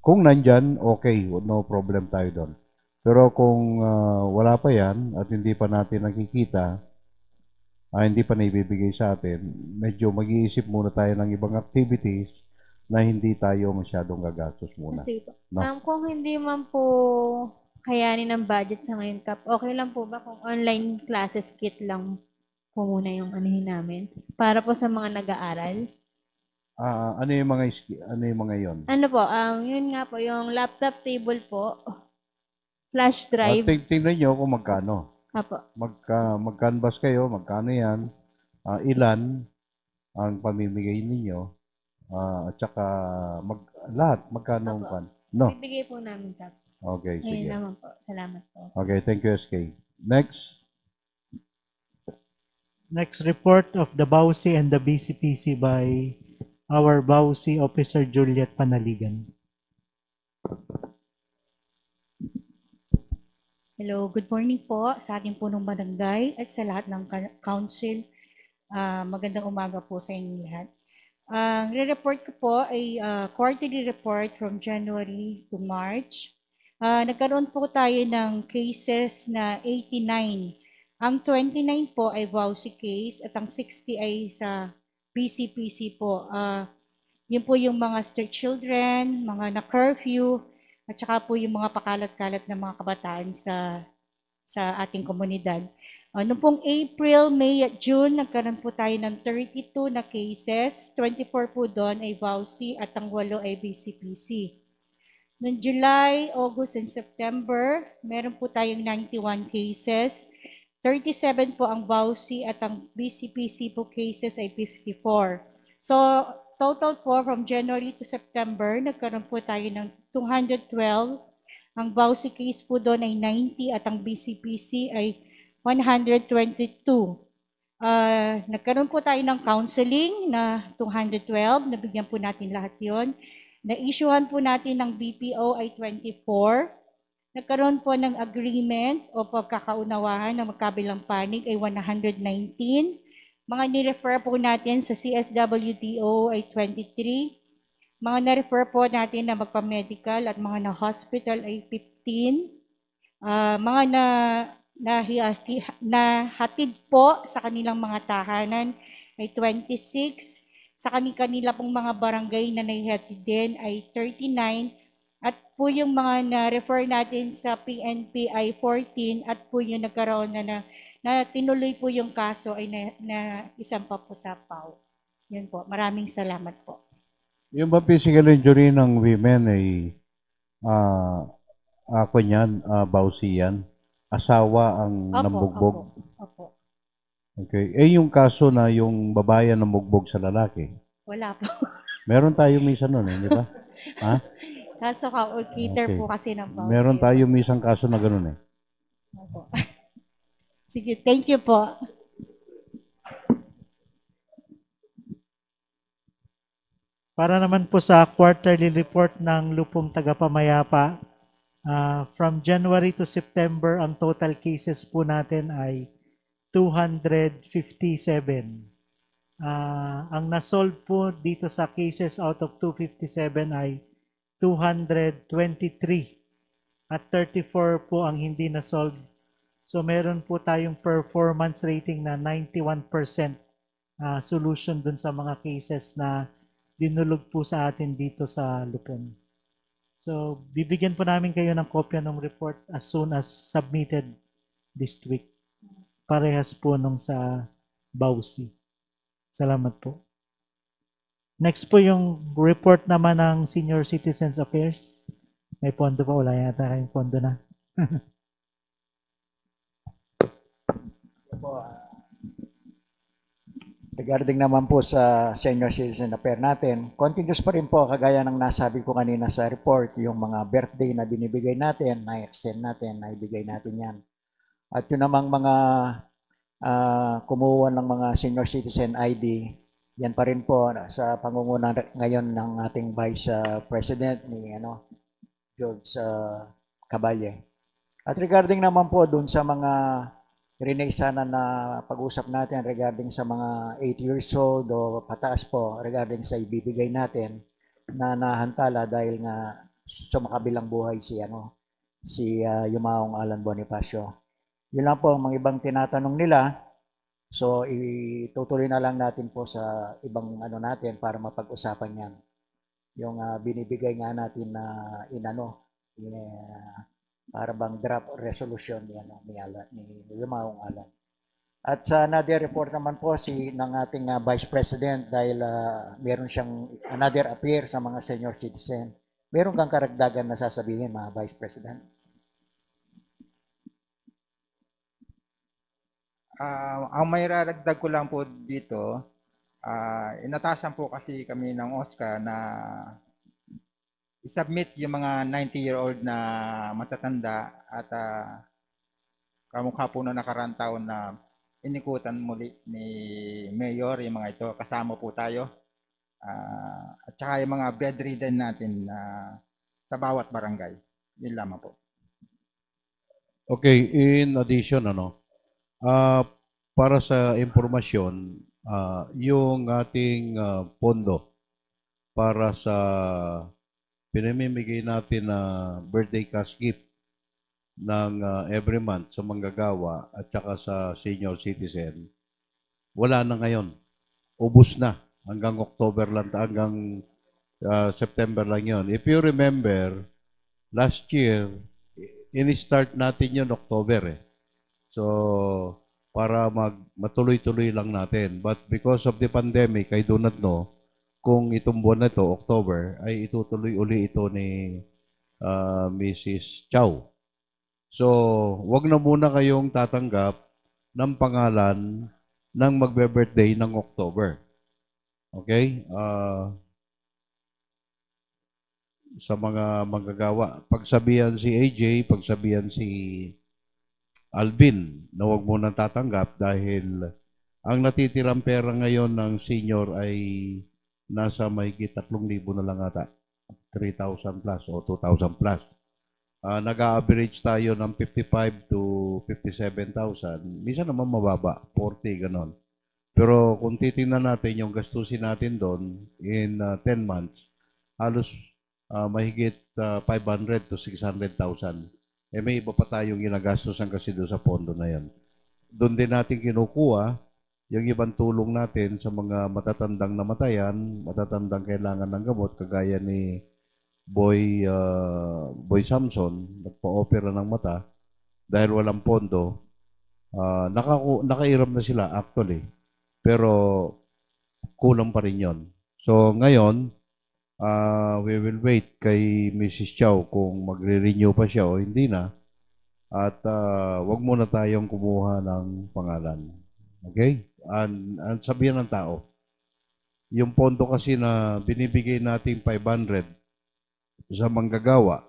kung nandyan, okay, no problem tayo doon. Pero kung wala pa yan at hindi pa natin nakikita, hindi pa naibibigay sa atin, medyo mag-iisip muna tayo ng ibang activities na hindi tayo masyadong gagastos muna. Sige po. No? Kung hindi man po kayanin ng budget sa ngayon, Kap, okay lang po ba kung online classes kit lang po muna yung anuhin namin? Para po sa mga nag-aaral? Ano yung mga ano yung mga yon? Ano po, yun nga po, yung laptop table po, flash drive. Tingnan nyo kung magkano. Apo. Mag-canvas kayo, magkano yan, ilan ang pamimigay ninyo, at saka lahat, magkano ang pan. No? Bibigay po namin tap. Okay, sige. Ayun naman po. Salamat po. Okay, thank you, SK. Next. Next report of the BAUSI and the BCPC by our BAUSI Officer Juliet Panaligan. Hello, good morning po sa ating punong barangay at sa lahat ng council. Magandang umaga po sa inyong lahat. Ang re-report ko po ay quarterly report from January to March. Nagkaroon po tayo ng cases na 89. Ang 29 po ay BAUSI case at ang 60 ay sa BCPC po. Yun po yung mga street children, mga na-curfew, at saka po yung mga pakalat-kalat na mga kabataan sa ating komunidad. Noong pong April, May at June, nagkaroon po tayo ng 32 na cases. 24 po doon ay BAUSI at ang 8 ay BCPC. Noong July, August, and September, meron po tayong 91 cases. 37 po ang BAUSI at ang BCPC po cases ay 54. So, total po from January to September, nagkaroon po tayo ng 212. Ang BAUSI case po doon ay 90 at ang BCPC ay 122. Nagkaroon po tayo ng counseling na 212. Nabigyan po natin lahat yon. Na-issuehan po natin ng BPO ay 24. Nagkaroon po ng agreement o pagkakaunawahan ng magkabilang panig ay 119. Mga nirefer po natin sa CSWDO ay 23. Mga na-refer po natin na magpa-medical at mga na-hospital ay 15. Mga nahatid po sa kanilang mga tahanan ay 26. Sa kanila pong mga barangay na nahihatid din ay 39. At po yung mga na-refer natin sa PNP ay 14 at po yung nagkaroon na tinuloy po yung kaso ay na isang pa po sa PAW. Yun po. Maraming salamat po. Yung ba physical injury ng women ay ako niyan, BAUSI yan? Asawa ang nambugbog? Opo. Okay. Yung kaso na yung babae ang nambugbog sa lalaki? Wala po. Meron tayo minsan nun di ba? Ha? Kaso ka-cater Okay. po kasi ng BAUSI. Meron tayo minsan kaso na gano'n Opo. Sige, thank you po. Para naman po sa quarterly report ng Lupong Tagapamayapa, from January to September, ang total cases po natin ay 257. Ang nasolve po dito sa cases out of 257 ay 223 at 34 po ang hindi nasolve. So meron po tayong performance rating na 91% solution dun sa mga cases na dinulog po sa atin dito sa Lupon. So, bibigyan po namin kayo ng kopya ng report as soon as submitted this week. Parehas po nung sa BAUSI. Salamat po. Next po yung report naman ng Senior Citizens Affairs. May pondo pa, wala yata kayong pondo na. Regarding naman po sa Senior Citizen Affair natin, continuous pa rin po kagaya ng nasabi ko kanina sa report, yung mga birthday na binibigay natin, na-extend natin, naibigay natin yan. At yun namang mga kumuha ng mga Senior Citizen ID, yan pa rin po sa pangunguna ngayon ng ating Vice President ni George Caballe. At regarding naman po dun sa mga Renee, sana na pag-usap natin regarding sa mga 8 years old o pataas po regarding sa ibibigay natin na nahantala dahil nga sumakabilang buhay si Yumaong Alan Bonifacio. Yun lang po ang mga ibang tinatanong nila. So itutuloy na lang natin po sa ibang natin para mapag-usapan yan. Yung binibigay nga natin na para bang draft resolution ni Yumaong Alan. At sa another report naman po ng ating Vice President dahil meron siyang another appear sa mga senior citizen. Meron kang karagdagan na sasabihin, mga Vice President? Ang may raragdag ko lang po dito, inatasan po kasi kami ng OSCA na i-submit yung mga 90-year-old na matatanda at kamukha po na nakarang taon na inikutan muli ni Mayor yung mga ito. Kasama po tayo. At saka yung mga bedridden natin sa bawat barangay. Yun lamang po. Okay, in addition, para sa impormasyon, yung ating pondo para sa pinamimigay natin na birthday cash gift ng every month sa manggagawa at saka sa senior citizen, wala na ngayon. Ubus na. Hanggang October lang, hanggang September lang yon. If you remember, last year, in-start natin yun October eh. So, para matuloy-tuloy lang natin. But because of the pandemic, I do not know kung itong buwan na ito, October, ay itutuloy uli ito ni Mrs. Chow. So, wag na muna kayong tatanggap ng pangalan ng magbe-birthday ng October. Okay? Sa mga manggagawa. Pagsabihan si AJ, pagsabihan si Alvin na wag muna tatanggap dahil ang natitirang pera ngayon ng senior ay nasa mahigit 3,000 na lang ata. 3,000 plus o 2,000 plus. Nag-average tayo ng 55 to 57,000. Minsan naman mababa, 40, ganon. Pero kung titingnan natin yung gastusin natin doon in 10 months, halos mahigit 500 to 600,000. Eh may iba pa tayong ginagastusan kasi doon sa pondo na yan. Doon din natin kinukuha yung ibang tulong natin sa mga matatandang namatayan, matatandang kailangan ng gamot, kagaya ni Boy Samson, nagpa-opera ng mata dahil walang pondo. Nakairam na sila actually, pero kulang pa rin yon. So ngayon, we will wait kay Mrs. Chow kung magre-renew pa siya o hindi na. At wag muna tayong kumuha ng pangalan. Okay? And sabihan ng tao, yung pondo kasi na binibigay nating 500 sa manggagawa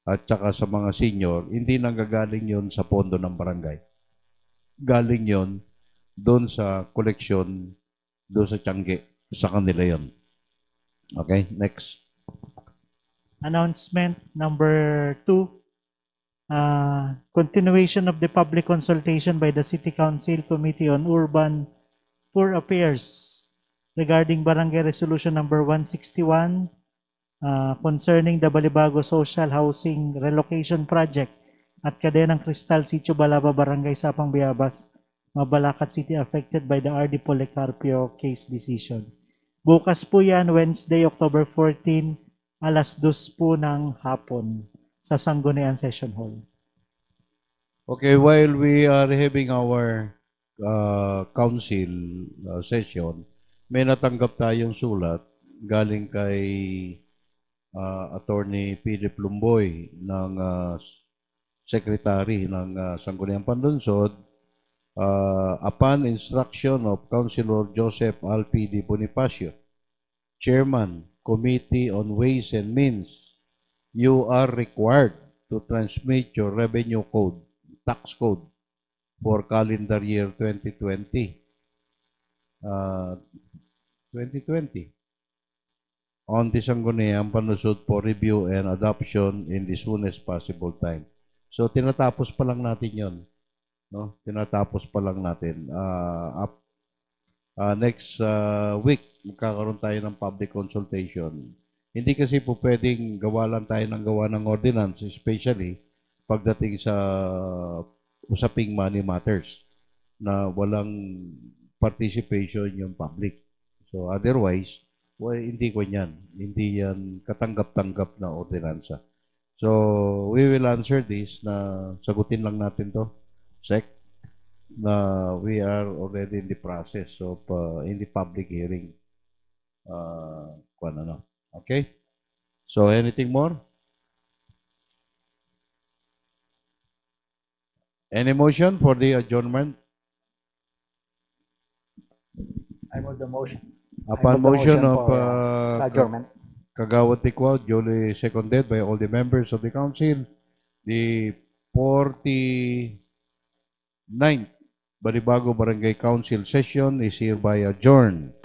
at saka sa mga senior, hindi nanggagaling yon sa pondo ng barangay. Galing yon doon sa koleksyon, doon sa Tiangge, sa kanila yon. Okay, next. Announcement number 2. Continuation of the public consultation by the City Council Committee on Urban Poor Affairs regarding Barangay Resolution number 161 concerning the Balibago Social Housing Relocation Project at Cadenang Cristal, Sitio Balaba, Barangay Sapang Bayabas, Mabalacat City affected by the R.D. Policarpio case decision. Bukas po yan, Wednesday, October 14, alas 2 po ng hapon sa Sangguniang Session Hall. Okay, while we are having our council session, may natanggap tayong sulat galing kay Attorney Philip Lumboy ng Secretary ng Sangguniang Panlunsod, upon instruction of Councilor Joseph Alpidi Bonifacio, Chairman, Committee on Ways and Means, you are required to transmit your revenue code, tax code, for calendar year 2020. 2020. On the Sangguniang Panlunsod for review and adoption in the soonest possible time. So, tinatapos pa lang natin yon. No? Tinatapos pa lang natin. Next week, magkakaroon tayo ng public consultation. Hindi kasi po pwedeng gawa lang tayo ng gawa ng ordinance, especially pagdating sa usaping money matters na walang participation yung public. So otherwise, hindi ko yan. Hindi yan katanggap-tanggap na ordinansa. So we will answer this na sagutin lang natin to. Sec. we are already in the process of in the public hearing. Kung ano. Okay? So, anything more? Any motion for the adjournment? I move the motion. Upon I move the motion of for, adjournment. Kagawad Tikwa, duly seconded by all the members of the council, the 49th Balibago Barangay Council session is hereby adjourned.